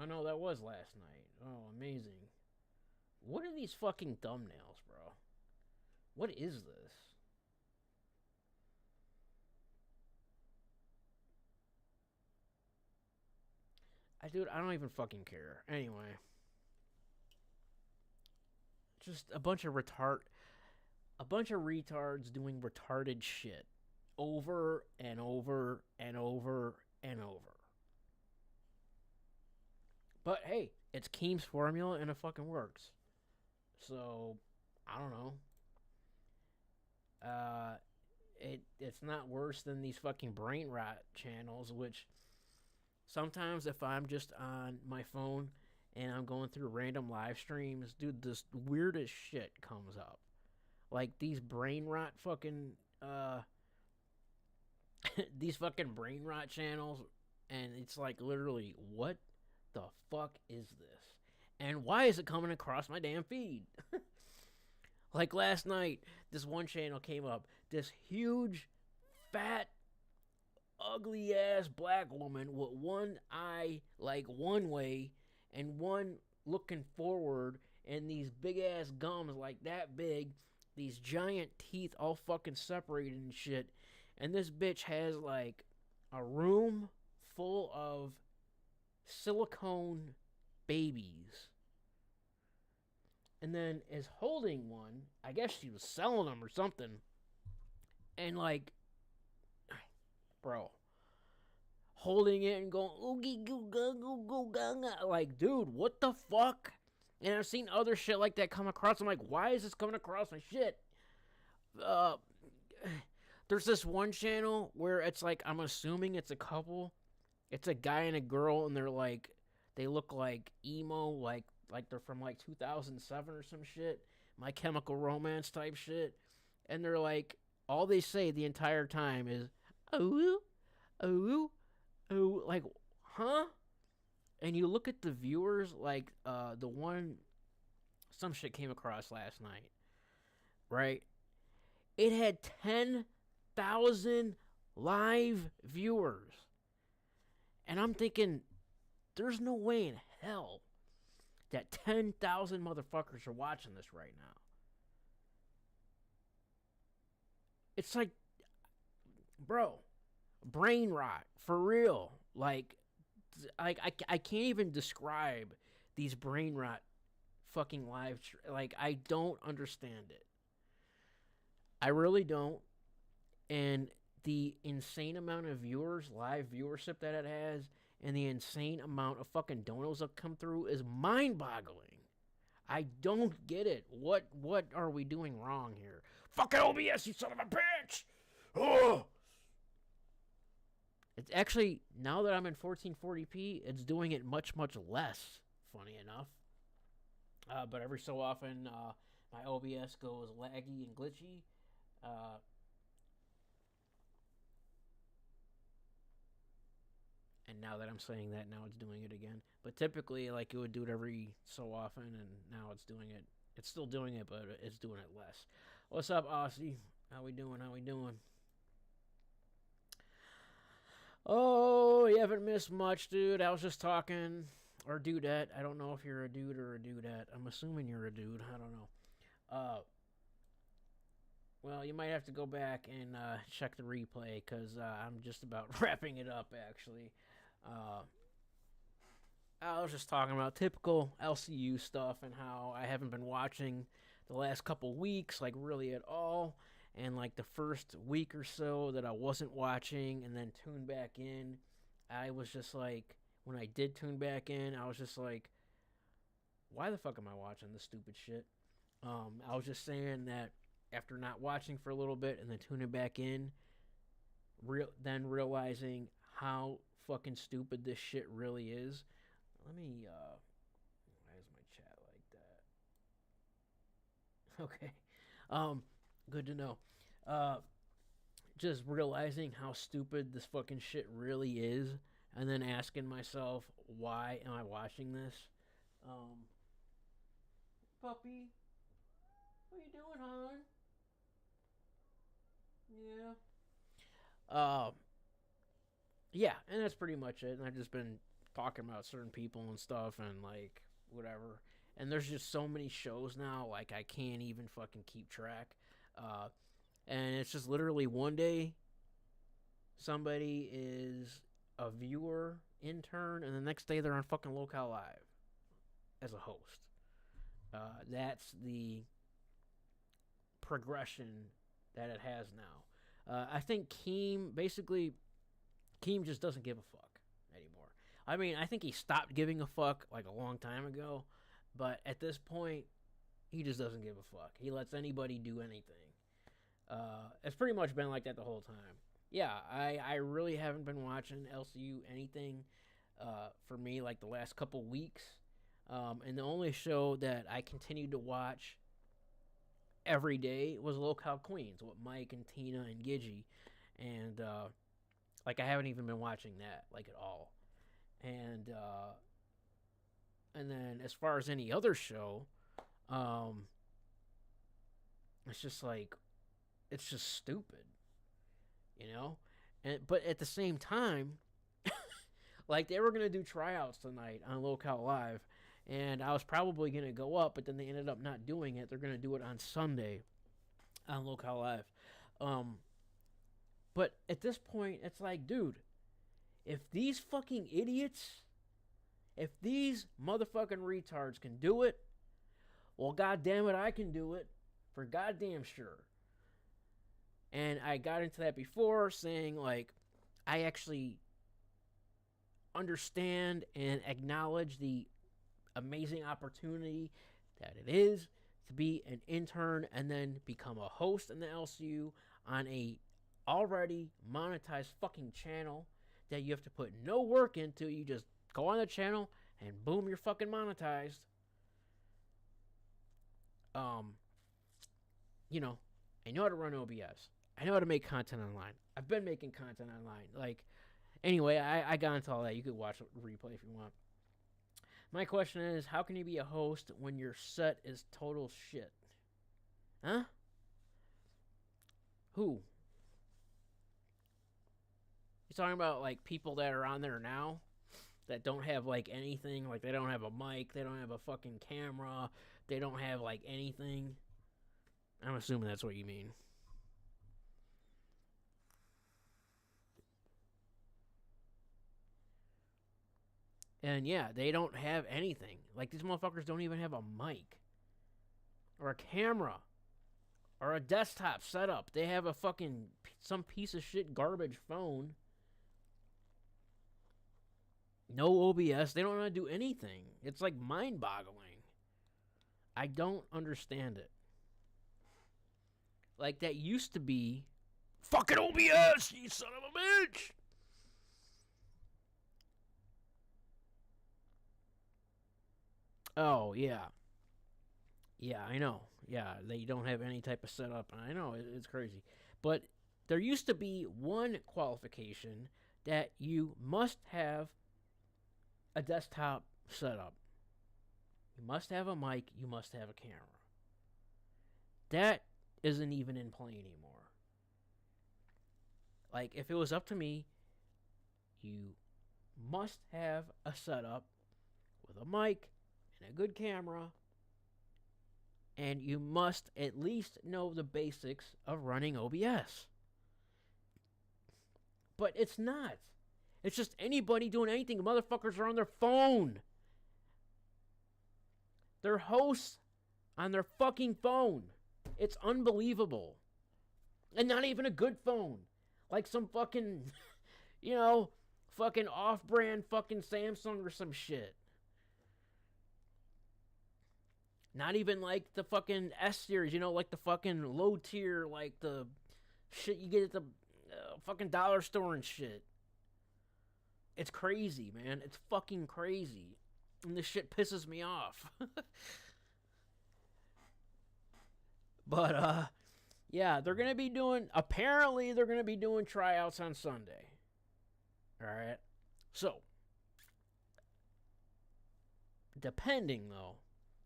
Oh no, that was last night. Oh, amazing. What are these fucking thumbnails, bro? What is this? Dude, I don't even fucking care. Anyway. Just a bunch of retards doing retarded shit. Over and over and over and over. But hey, it's Keem's formula and it fucking works. So, I don't know. It's not worse than these fucking brain rot channels, which sometimes if I'm just on my phone and I'm going through random live streams, dude, this weirdest shit comes up. Like these brain rot fucking these fucking brain rot channels, and it's like literally, what the fuck is this? And why is it coming across my damn feed? Like last night, this one channel came up, this huge, fat, ugly ass black woman with one eye like one way and one looking forward, and these big ass gums like that big, these giant teeth all fucking separated and shit. And this bitch has like a room full of silicone babies and then is holding one. I guess she was selling them or something. And like, bro, holding it and going oogie goo goo goo goo goo, like, dude, what the fuck? And I've seen other shit like that come across. I'm like, why is this coming across my shit? There's this one channel where it's like, I'm assuming it's a couple. It's a guy and a girl, and they're like, they look like emo, like they're from like 2007 or some shit, My Chemical Romance type shit. And they're like, all they say the entire time is, oh, oh, oh, like, huh? And you look at the viewers, like, the one, some shit came across last night, right? It had 10,000 live viewers. And I'm thinking, there's no way in hell that 10,000 motherfuckers are watching this right now. It's like, bro, brain rot, for real. Like I can't even describe these brain rot fucking live. Like, I don't understand it. I really don't. And the insane amount of viewers, live viewership that it has, and the insane amount of fucking donos that come through is mind-boggling. I don't get it. What are we doing wrong here? Fucking OBS, you son of a bitch! Oh! It's actually, now that I'm in 1440p, it's doing it much, much less, funny enough. But every so often, my OBS goes laggy and glitchy. And now that I'm saying that, now it's doing it again. But typically, like, it would do it every so often, and now it's doing it. It's still doing it, but it's doing it less. What's up, Aussie? How we doing? How we doing? Oh, you haven't missed much, dude. I was just talking, or dudette. I don't know if you're a dude or a dudette. I'm assuming you're a dude. I don't know. Well, you might have to go back and check the replay, because I'm just about wrapping it up, actually. I was just talking about typical LCU stuff and how I haven't been watching the last couple weeks, like, really at all. And, like, the first week or so that I wasn't watching and then tuned back in, I was just like, when I did tune back in, I was just like, why the fuck am I watching this stupid shit? I was just saying that after not watching for a little bit and then tuning back in, then realizing how fucking stupid this shit really is. Let me, why is my chat like that? Okay. Good to know. Just realizing how stupid this fucking shit really is, and then asking myself, why am I watching this? Puppy, what are you doing, hon? Yeah. Yeah, and that's pretty much it. And I've just been talking about certain people and stuff, and, like, whatever. And there's just so many shows now, like, I can't even fucking keep track. And it's just literally one day somebody is a viewer, intern, and the next day they're on fucking Lolcow Live as a host. That's the progression that it has now. I think Keem just doesn't give a fuck anymore. I mean, I think he stopped giving a fuck like a long time ago, but at this point, he just doesn't give a fuck. He lets anybody do anything. It's pretty much been like that the whole time. Yeah, I really haven't been watching LCU anything for me like the last couple weeks. And the only show that I continued to watch every day was Lolcow Queens with Mike and Tina and Gidgy. And like, I haven't even been watching that, like, at all. And then as far as any other show, it's just like, it's just stupid, you know? But at the same time, like, they were going to do tryouts tonight on Lolcow Live, and I was probably going to go up, but then they ended up not doing it. They're going to do it on Sunday on Lolcow Live. But at this point, it's like, dude, if these fucking idiots, if these motherfucking retards can do it, Well, goddamn it, I can do it for goddamn sure. And I got into that before, saying like I actually understand and acknowledge the amazing opportunity that it is to be an intern and then become a host in the LCU on a already monetized fucking channel that you have to put no work into. You just go on the channel and boom, you're fucking monetized. You know, I know how to run OBS. I know how to make content online. I've been making content online. Like, anyway, I got into all that. You could watch the replay if you want. My question is, how can you be a host when your set is total shit? Huh? Who? You talking about, like, people that are on there now that don't have, like, anything? Like, they don't have a mic. They don't have a fucking camera. They don't have, like, anything. I'm assuming that's what you mean. And yeah, they don't have anything. Like, these motherfuckers don't even have a mic. Or a camera. Or a desktop setup. They have a fucking, some piece of shit garbage phone. No OBS. They don't know how to do anything. It's like mind-boggling. I don't understand it. Like, that used to be fucking OBS, you son of a bitch! Oh, yeah. Yeah, I know. Yeah, they don't have any type of setup. I know, it's crazy. But there used to be one qualification that you must have a desktop setup. You must have a mic. You must have a camera. That isn't even in play anymore. Like, if it was up to me, you must have a setup with a mic and a good camera, and you must at least know the basics of running OBS. But it's not. It's just anybody doing anything. Motherfuckers are on their phone. They're hosts on their fucking phone. It's unbelievable. And not even a good phone. Like some fucking, you know, fucking off-brand fucking Samsung or some shit. Not even like the fucking S series, you know, like the fucking low tier, like the shit you get at the fucking dollar store and shit. It's crazy, man. It's fucking crazy. And this shit pisses me off. But, yeah, they're going to be doing, apparently they're going to be doing tryouts on Sunday. Alright? So, depending, though,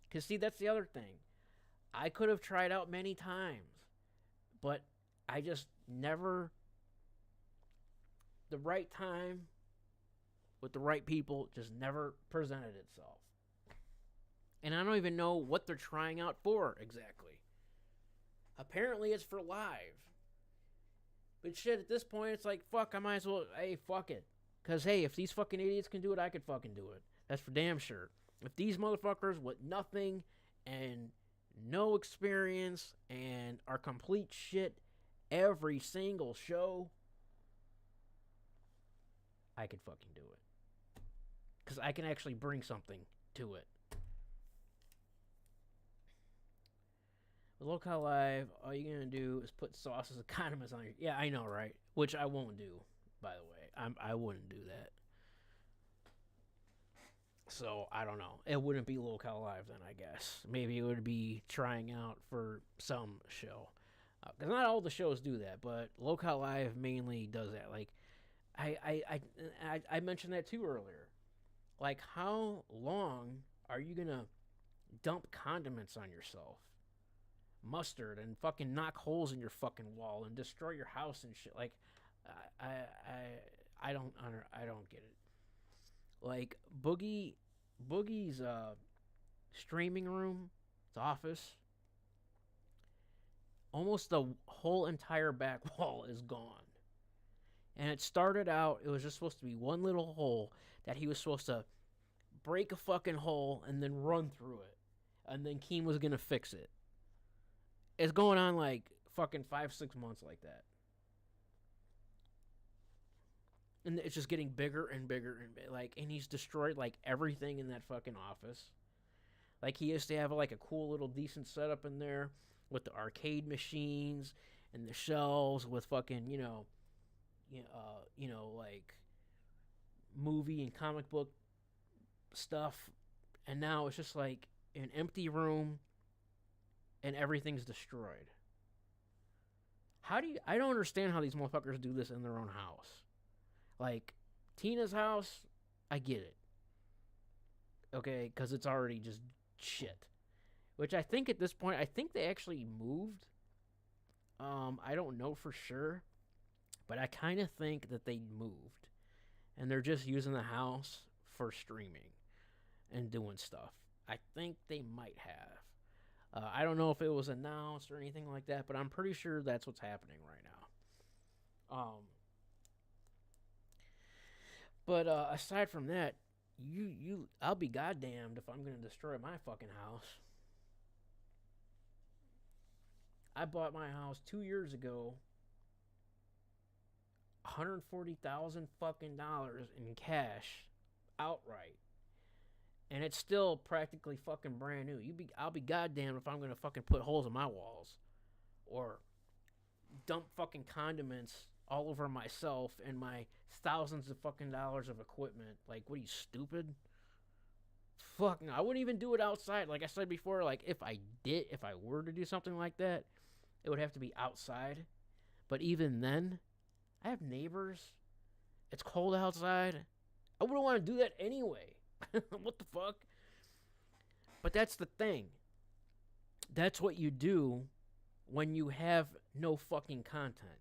because, see, that's the other thing. I could have tried out many times, but I just never, the right time, with the right people, just never presented itself. And I don't even know what they're trying out for, exactly. Apparently it's for live. But shit, at this point, it's like, fuck, I might as well, hey, fuck it. Because, hey, if these fucking idiots can do it, I could fucking do it. That's for damn sure. If these motherfuckers with nothing and no experience and are complete shit every single show, I could fucking do it. Because I can actually bring something to it. With Lolcow Live, all you're going to do is put sauces and condiments on your... Yeah, I know, right? Which I won't do, by the way. I wouldn't do that. So, I don't know. It wouldn't be Lolcow Live then, I guess. Maybe it would be trying out for some show. Because not all the shows do that, but Lolcow Live mainly does that. Like, I mentioned that too earlier. Like, how long are you going to dump condiments on yourself? Mustard and fucking knock holes in your fucking wall and destroy your house and shit. Like, I don't get it. Like, Boogie's streaming room, his office, almost the whole entire back wall is gone. And it started out, it was just supposed to be one little hole that he was supposed to break a fucking hole and then run through it. and then Keem was gonna fix it. It's going on like fucking 5-6 months like that. And it's just getting bigger and bigger and and he's destroyed like everything in that fucking office. Like he used to have like a cool little decent setup in there with the arcade machines and the shelves with fucking like movie and comic book stuff, and now it's just like an empty room and everything's destroyed. I don't understand how these motherfuckers do this in their own house. Like, Tina's house, I get it. Okay, because it's already just shit. Which I think at this point, I think they actually moved. I don't know for sure. But I kind of think that they moved. And they're just using the house for streaming and doing stuff. I think they might have. I don't know if it was announced or anything like that, but I'm pretty sure that's what's happening right now. But aside from that, I'll be goddamned if I'm gonna destroy my fucking house. I bought my house 2 years ago, $140,000 fucking dollars in cash, outright, and it's still practically fucking brand new. I'll be goddamned if I'm gonna fucking put holes in my walls, or dump fucking condiments all over myself and my thousands of fucking dollars of equipment. Like, what are you, stupid? Fuck no. I wouldn't even do it outside. Like I said before, like if I were to do something like that, it would have to be outside. But even then, I have neighbors. It's cold outside. I wouldn't want to do that anyway. What the fuck? But that's the thing. That's what you do when you have no fucking content.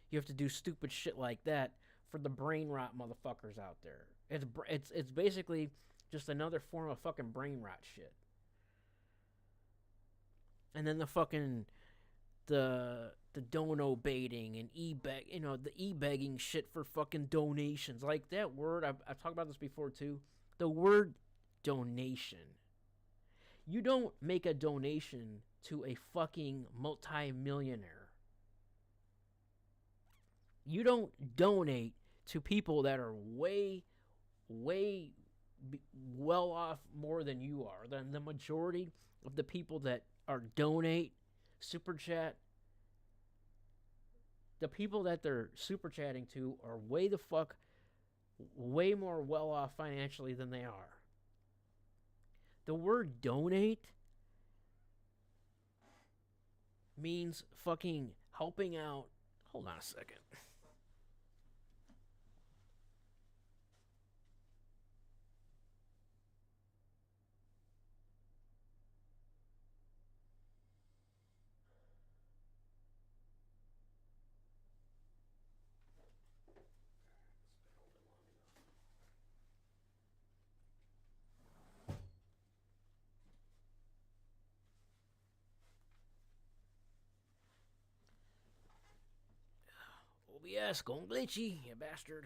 You have to do stupid shit like that for the brain rot motherfuckers out there. It's basically just another form of fucking brain rot shit. And then the dono baiting and the e-begging shit for fucking donations. Like that word, I've talked about this before too. The word donation. You don't make a donation to a fucking multi-millionaire. You don't donate to people that are way well off more than you are. Than the majority of the people that are donate, super chat. The people that they're super chatting to are way more well off financially than they are. The word donate means fucking helping out. Hold on a second. OBS going glitchy, you bastard.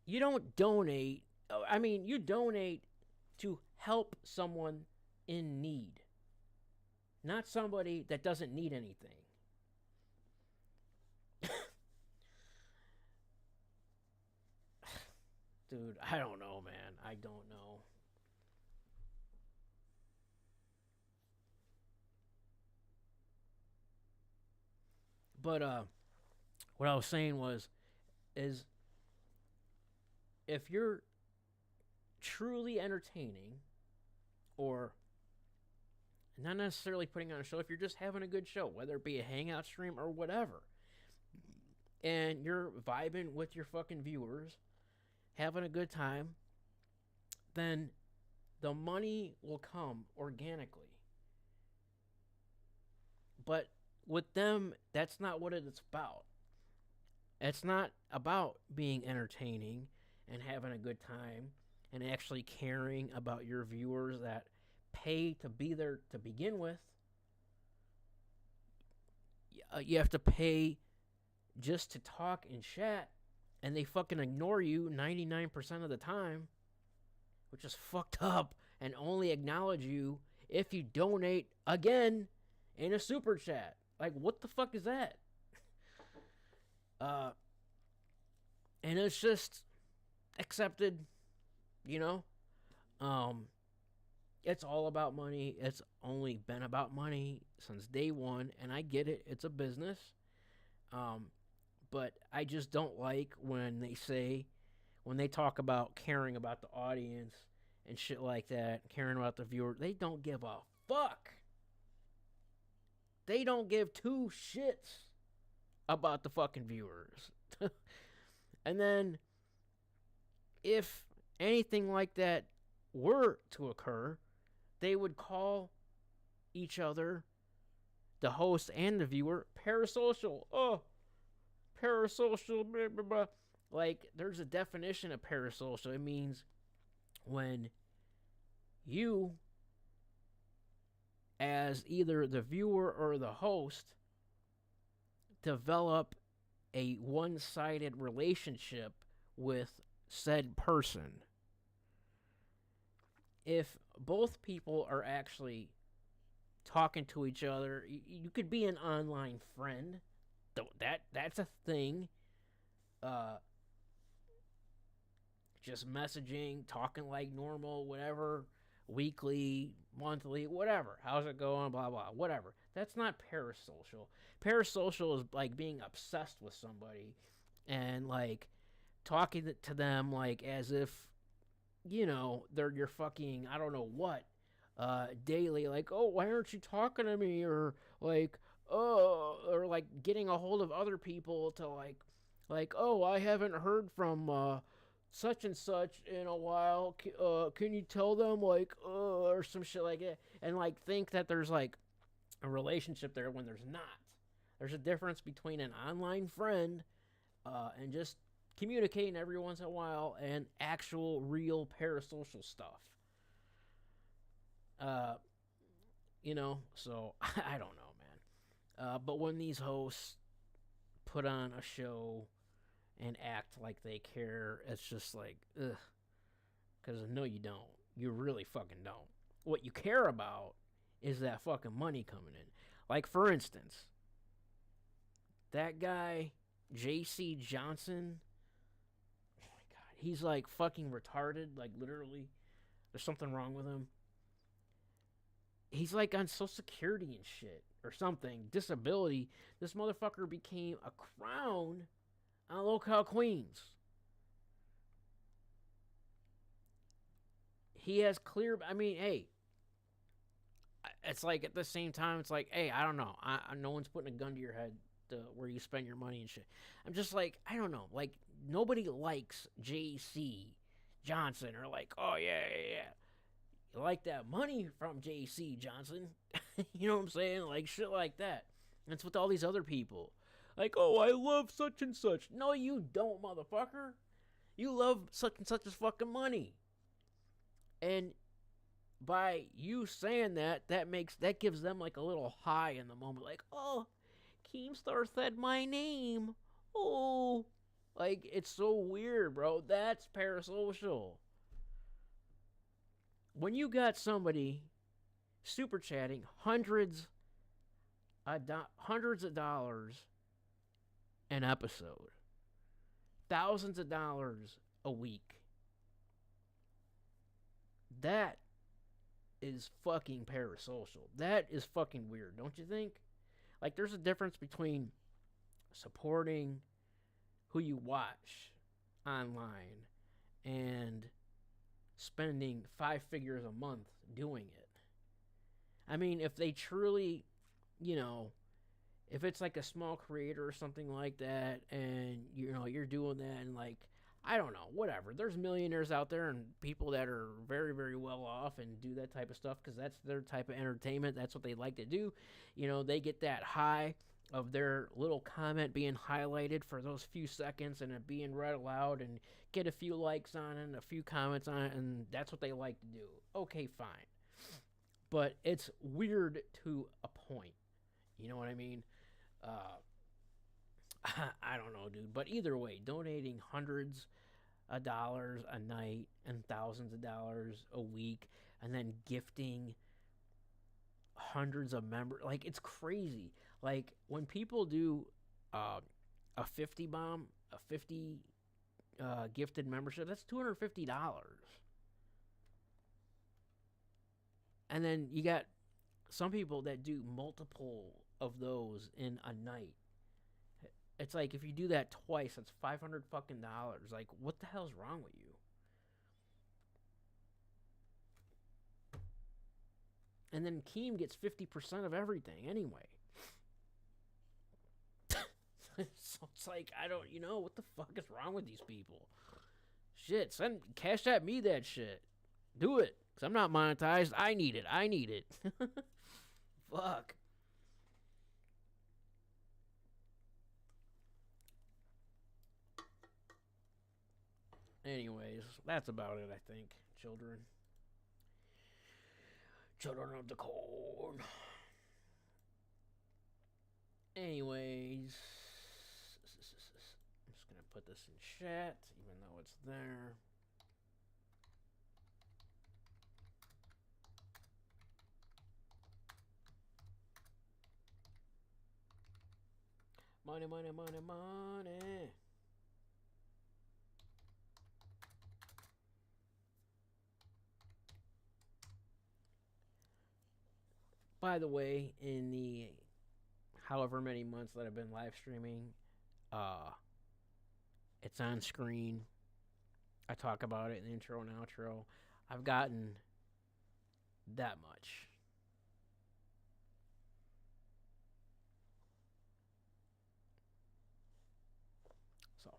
You don't donate. I mean, you donate to help someone in need, not somebody that doesn't need anything. Dude, I don't know, man. I don't know. But what I was saying is if you're truly entertaining, or not necessarily putting on a show, if you're just having a good show, whether it be a hangout stream or whatever, and you're vibing with your fucking viewers, having a good time, then the money will come organically. But with them, that's not what it's about. It's not about being entertaining and having a good time and actually caring about your viewers that pay to be there to begin with. You have to pay just to talk and chat, and they fucking ignore you 99% of the time. which is fucked up, and only acknowledge you if you donate again in a super chat. Like, what the fuck is that? And it's just accepted, you know? It's all about money. It's only been about money since day one, and I get it. It's a business. But I just don't like when they talk about caring about the audience and shit like that, caring about the viewer. They don't give a fuck. They don't give two shits about the fucking viewers. And then, if anything like that were to occur, they would call each other, the host and the viewer, parasocial. Oh, parasocial, blah, blah, blah. Like, there's a definition of parasocial. It means when you, as either the viewer or the host, develop a one-sided relationship with said person. If both people are actually talking to each other, you could be an online friend. That's a thing. Just messaging, talking like normal, whatever, weekly, monthly, whatever. How's it going? Blah, blah, whatever. That's not parasocial. Parasocial is like being obsessed with somebody and like talking to them like as if, you know, they're your fucking, I don't know what, daily. Like, oh, why aren't you talking to me? Or like, oh, or like getting a hold of other people to like, oh, I haven't heard from, such and such in a while. Can you tell them, like, or some shit like that, and like think that there's like a relationship there when there's not. There's a difference between an online friend and just communicating every once in a while and actual real parasocial stuff. You know, so I don't know, man. But when these hosts put on a show and act like they care, it's just like, ugh. Because no, you don't. You really fucking don't. What you care about is that fucking money coming in. Like, for instance, that guy, J.C. Johnson, oh my God, he's like fucking retarded. Like, literally, there's something wrong with him. He's like on Social Security and shit or something. Disability. This motherfucker became a crown on Lolcow, Queens. He has clear. I mean, hey, it's like at the same time, it's like, hey, I don't know. No one's putting a gun to your head where you spend your money and shit. I'm just like, I don't know. Like, nobody likes J.C. Johnson or like, oh, yeah. You like that money from J.C. Johnson. You know what I'm saying? Like, shit like that. And it's with all these other people. Like, oh, I love such and such. No, you don't, motherfucker. You love such and such's fucking money. And by you saying that gives them like a little high in the moment. Like, oh, Keemstar said my name. Oh, like, it's so weird, bro. That's parasocial. When you got somebody super chatting hundreds of dollars an episode, thousands of dollars a week, that is fucking parasocial. That is fucking weird, don't you think? Like, there's a difference between supporting who you watch online and spending 5 figures a month doing it. I mean, if they truly, you know, if it's like a small creator or something like that, and, you know, you're doing that, and like, I don't know, whatever. There's millionaires out there and people that are very, very well off and do that type of stuff because that's their type of entertainment. That's what they like to do. You know, they get that high of their little comment being highlighted for those few seconds and it being read aloud and get a few likes on it and a few comments on it, and that's what they like to do. Okay, fine. But it's weird to a point. You know what I mean? I don't know, dude. But either way, donating hundreds of dollars a night and thousands of dollars a week, and then gifting hundreds of members. Like, it's crazy. Like, when people do a 50 bomb, a 50 gifted membership, that's $250. And then you got some people that do multiple of those in a night. It's like, if you do that twice, that's $500 fucking dollars. Like, what the hell's wrong with you? And then Keem gets 50% of everything anyway. So it's like, I don't, what the fuck is wrong with these people? Shit, cash at me that shit. Do it. Because I'm not monetized. I need it. Fuck. Anyways, that's about it, I think. Children of the corn. Anyways, I'm just gonna put this in chat, even though it's there. Money. By the way, in the however many months that I've been live streaming, it's on screen. I talk about it in the intro and outro. I've gotten that much. So,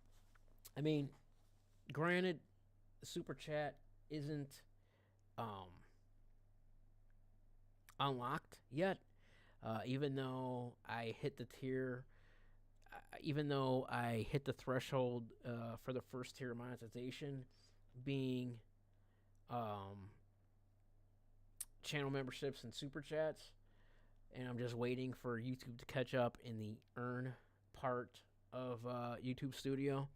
I mean, granted, Super Chat isn't unlocked yet. Even though I hit the tier, even though I hit the threshold for the first tier monetization, being channel memberships and super chats, and I'm just waiting for YouTube to catch up in the earn part of YouTube Studio.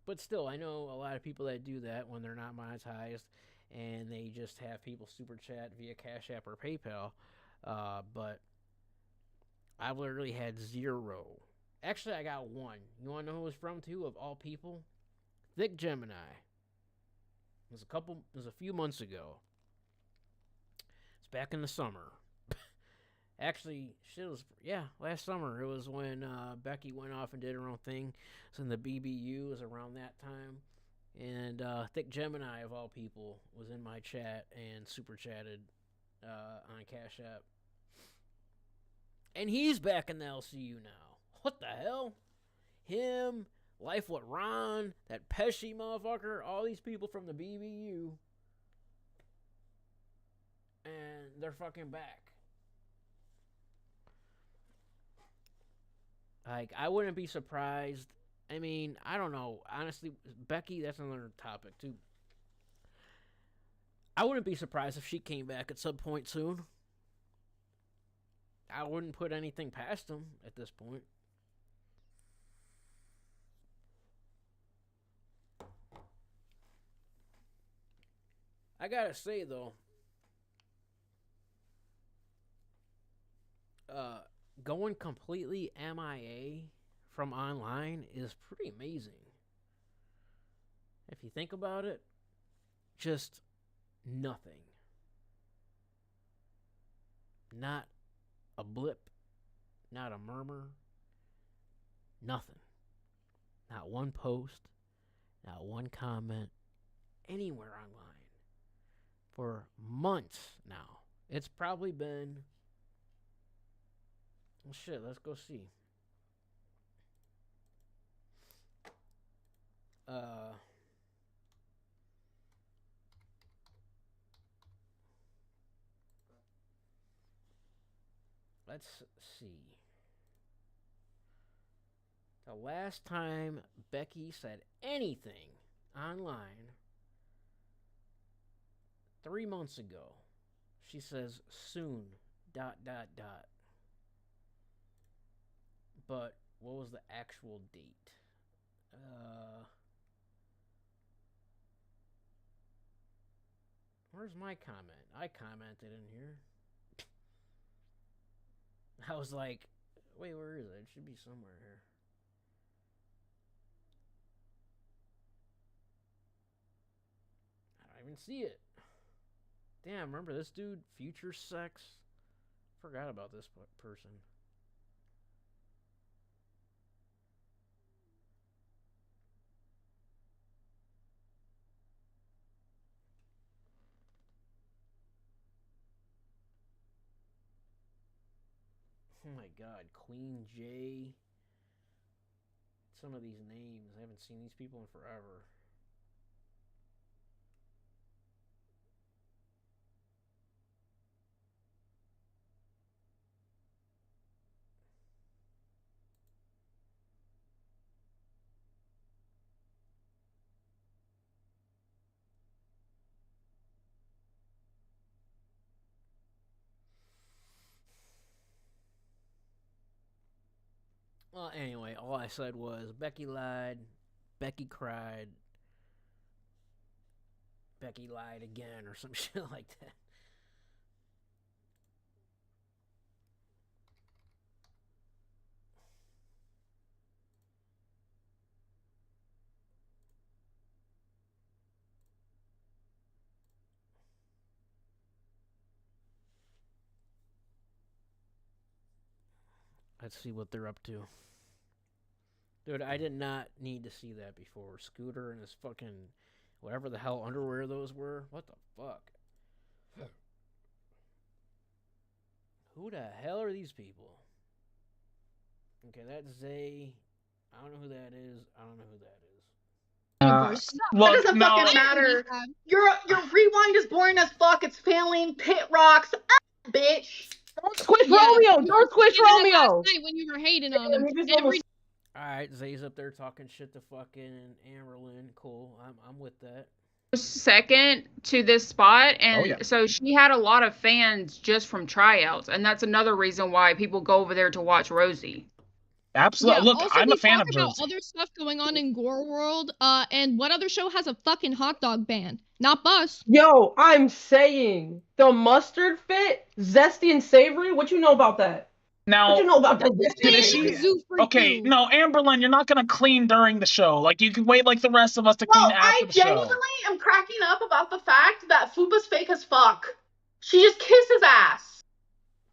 But still, I know a lot of people that do that when they're not monetized, and they just have people super chat via Cash App or PayPal. But I've literally had 0. Actually, I got 1. You want to know who it was from, too, of all people? Thick Gemini. It was a few months ago. It's back in the summer. Actually, last summer. It was when Becky went off and did her own thing. So in the BBU was around that time. And Thick Gemini, of all people, was in my chat and super chatted on Cash App. And he's back in the LCU now. What the hell? Him, Life with Ron, that Pesci motherfucker, all these people from the BBU. And they're fucking back. Like, I wouldn't be surprised. I mean, I don't know. Honestly, Becky, that's another topic, too. I wouldn't be surprised if she came back at some point soon. I wouldn't put anything past them at this point. I gotta say, though, going completely MIA from online is pretty amazing. If you think about it, just nothing. Not a blip, not a murmur, nothing. Not one post, not one comment, anywhere online. For months now. It's probably been... Well, shit, let's go see. Let's see. The last time Becky said anything online, 3 months ago, she says soon, ... But what was the actual date? Where's my comment? I commented in here. I was like, wait, where is it? It should be somewhere here. I don't even see it. Damn, remember this dude, Future Sex? Forgot about this person. Oh my god, Queen J. Some of these names, I haven't seen these people in forever. Well, anyway, all I said was Becky lied, Becky cried, Becky lied again, or some shit like that. Let's see what they're up to. Dude, I did not need to see that before. Scooter and his fucking whatever the hell underwear those were. What the fuck? Who the hell are these people? Okay, that's Zay. I don't know who that is. I don't know who that is. That doesn't fucking matter. Your rewind is boring as fuck. It's failing. Pit rocks. Bitch. Don't squish Romeo. Don't squish Romeo. Last night when you were hating on him. Alright, Zay's up there talking shit to fucking Amberlyn. Cool. I'm with that. Second to this spot, and so she had a lot of fans just from tryouts, and that's another reason why people go over there to watch Rosie. Absolutely. Yeah, Look, also, I'm a fan of about Jersey. other stuff going on in Gore World, and what other show has a fucking hot dog ban? Not Bus. Yo, I'm saying the mustard fit, zesty and savory. What you know about that? Now, what you know about that? Okay, no, Amberlyn, you're not gonna clean during the show. Like, you can wait like the rest of us to clean after the show. I genuinely am cracking up about the fact that Fupa's fake as fuck. She just kisses ass.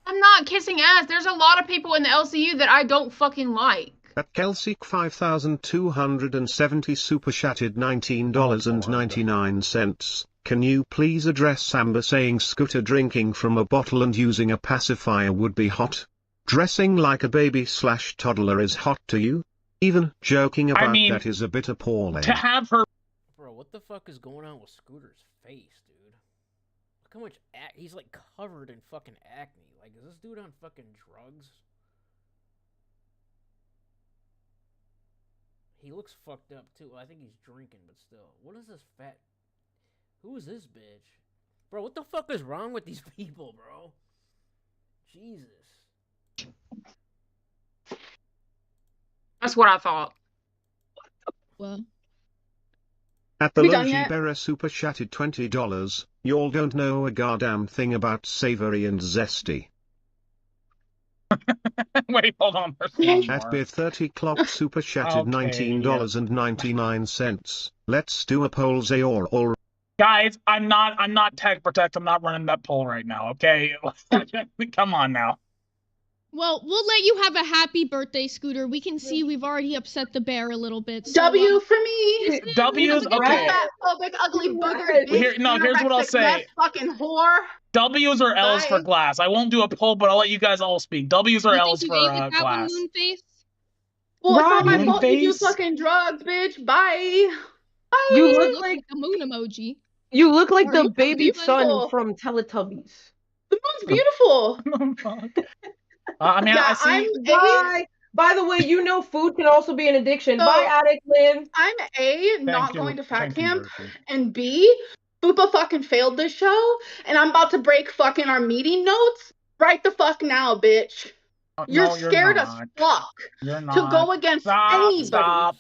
I'm not kissing ass. There's a lot of people in the LCU that I don't fucking like. At Kelsey 5270 super chatted $19.99. Can you please address Amber saying Scooter drinking from a bottle and using a pacifier would be hot? Dressing like a baby/toddler is hot to you? Even joking about that is a bit appalling. To have her... Bro, what the fuck is going on with Scooter's face, dude? Look how much he's like covered in fucking acne. Like, is this dude on fucking drugs? He looks fucked up too. I think he's drinking, but still. What is this fat... Who is this bitch? Bro, what the fuck is wrong with these people, bro? Jesus. That's what I thought. Well. At the Logi Bearer super chatted $20, y'all don't know a goddamn thing about savory and zesty. Wait, hold on. At Beer 30 Clock super chatted $19.99. Let's do a poll, Zay or all. Guys, I'm not Tech Protect. I'm not running that poll right now, okay? Come on now. Well, we'll let you have a happy birthday, Scooter. We can see we've already upset the bear a little bit. So, W for me. W's okay. That phobic, ugly booger bitch. Here's what I'll say. Fucking whore. W's or L's for glass. I won't do a poll, but I'll let you guys all speak. W's or L's for glass. Well, it's not my fault you do fucking drugs, bitch. Bye. Bye. You look like a moon emoji. You look like the baby son from Teletubbies. The moon's beautiful. I mean, I see. By the way, you know food can also be an addiction. Bye, Addict Lynn. I'm not going to fat camp, and B, Fupa fucking failed this show, and I'm about to break fucking our meeting notes right the fuck now, bitch. You're scared as fuck to go against anybody. Stop.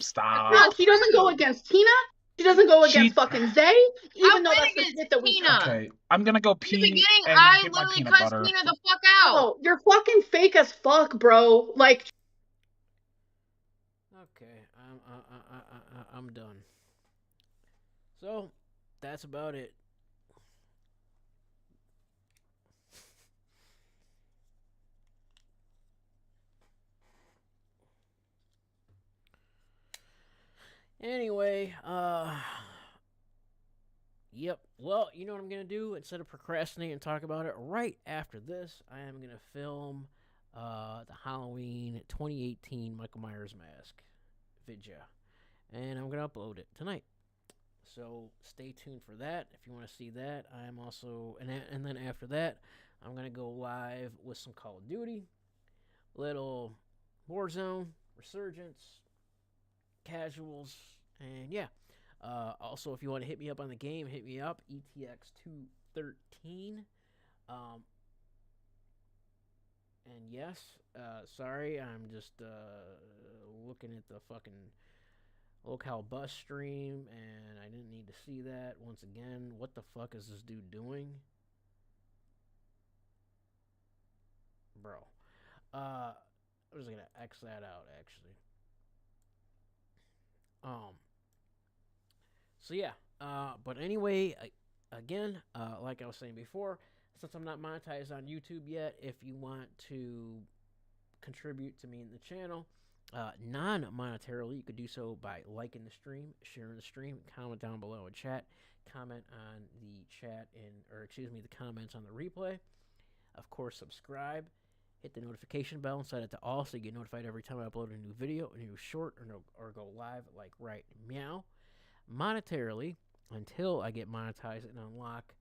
No, he doesn't go against Tina. She doesn't go against fucking Zay, even though that's the shit that we Tina. Okay, I'm gonna go pee. In the beginning, and I get my literally peanut cussed butter. Tina the fuck out. Oh, you're fucking fake as fuck, bro. Like. Okay, I'm done. So, that's about it. Anyway, yep. Well, you know what I'm gonna do? Instead of procrastinating and talk about it, right after this, I am gonna film the Halloween 2018 Michael Myers mask video, and I'm gonna upload it tonight. So stay tuned for that if you want to see that. I am also, and then after that, I'm gonna go live with some Call of Duty, little Warzone, Resurgence, Casuals, and yeah. Also, if you want to hit me up on the game, hit me up, ETX213. And yes, sorry, I'm just looking at the fucking Lolcow bus stream, and I didn't need to see that. Once again, what the fuck is this dude doing? Bro. I'm just gonna X that out, actually. So yeah, but anyway, again, like I was saying before, since I'm not monetized on YouTube yet, if you want to contribute to me in the channel, non-monetarily, you could do so by liking the stream, sharing the stream, comment down below in chat, comment on the chat the comments on the replay. Of course, subscribe, hit the notification bell and set it to all so you get notified every time I upload a new video, a new short, or go live like right meow. Monetarily, until I get monetized and unlock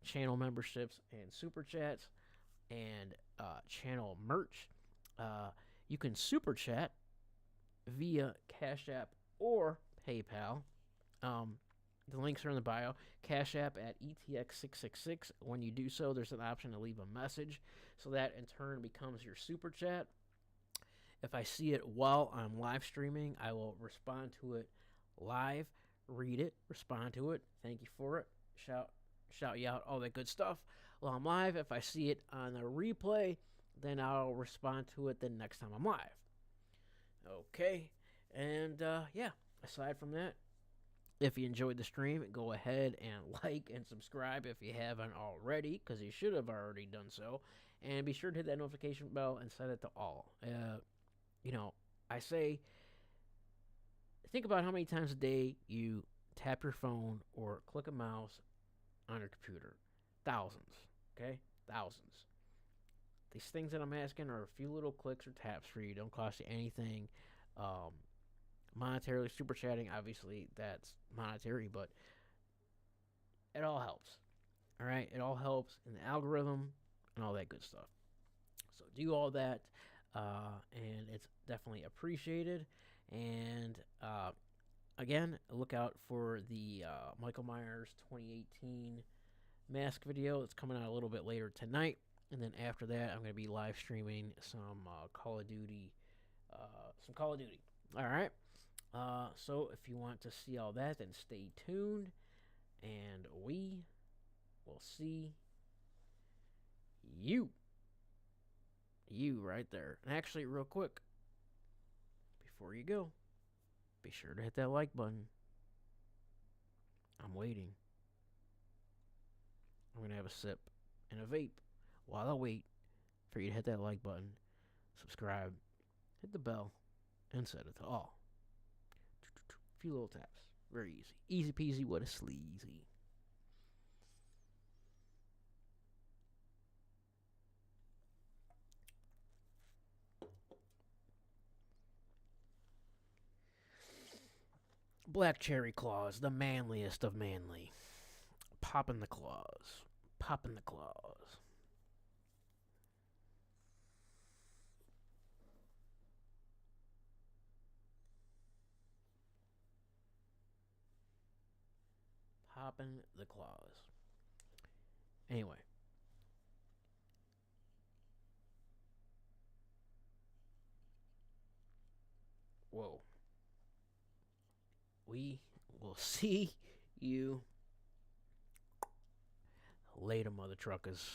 channel memberships and super chats and channel merch, you can super chat via Cash App or PayPal. The links are in the bio. Cash App at ETX666. When you do so, there's an option to leave a message, so that in turn becomes your super chat. If I see it while I'm live streaming, I will respond to it live, read it, respond to it, thank you for it, shout you out, all that good stuff while I'm live. If I see it on the replay, then I'll respond to it the next time I'm live. Okay, and yeah, aside from that, if you enjoyed the stream, go ahead and like and subscribe if you haven't already, because you should have already done so, and be sure to hit that notification bell and set it to all. I say, think about how many times a day you tap your phone or click a mouse on your computer. Thousands, okay? Thousands. These things that I'm asking are a few little clicks or taps for you. Don't cost you anything. Monetarily, super chatting, obviously that's monetary, but it all helps. All right? It all helps in the algorithm and all that good stuff. So do all that, and it's definitely appreciated. And again, look out for the Michael Myers 2018 mask video. It's coming out a little bit later tonight. And then after that, I'm going to be live streaming some Call of Duty. All right. So if you want to see all that, then stay tuned. And we will see you. You right there. And actually, real quick, before you go, be sure to hit that like button. I'm waiting. I'm going to have a sip and a vape while I wait for you to hit that like button, subscribe, hit the bell, and set it to all. A few little taps. Very easy. Easy peasy, what a sleazy. Black cherry claws, the manliest of manly. Popping the claws. Popping the claws. Popping the claws. Anyway. Whoa. We will will see you later, mother truckers.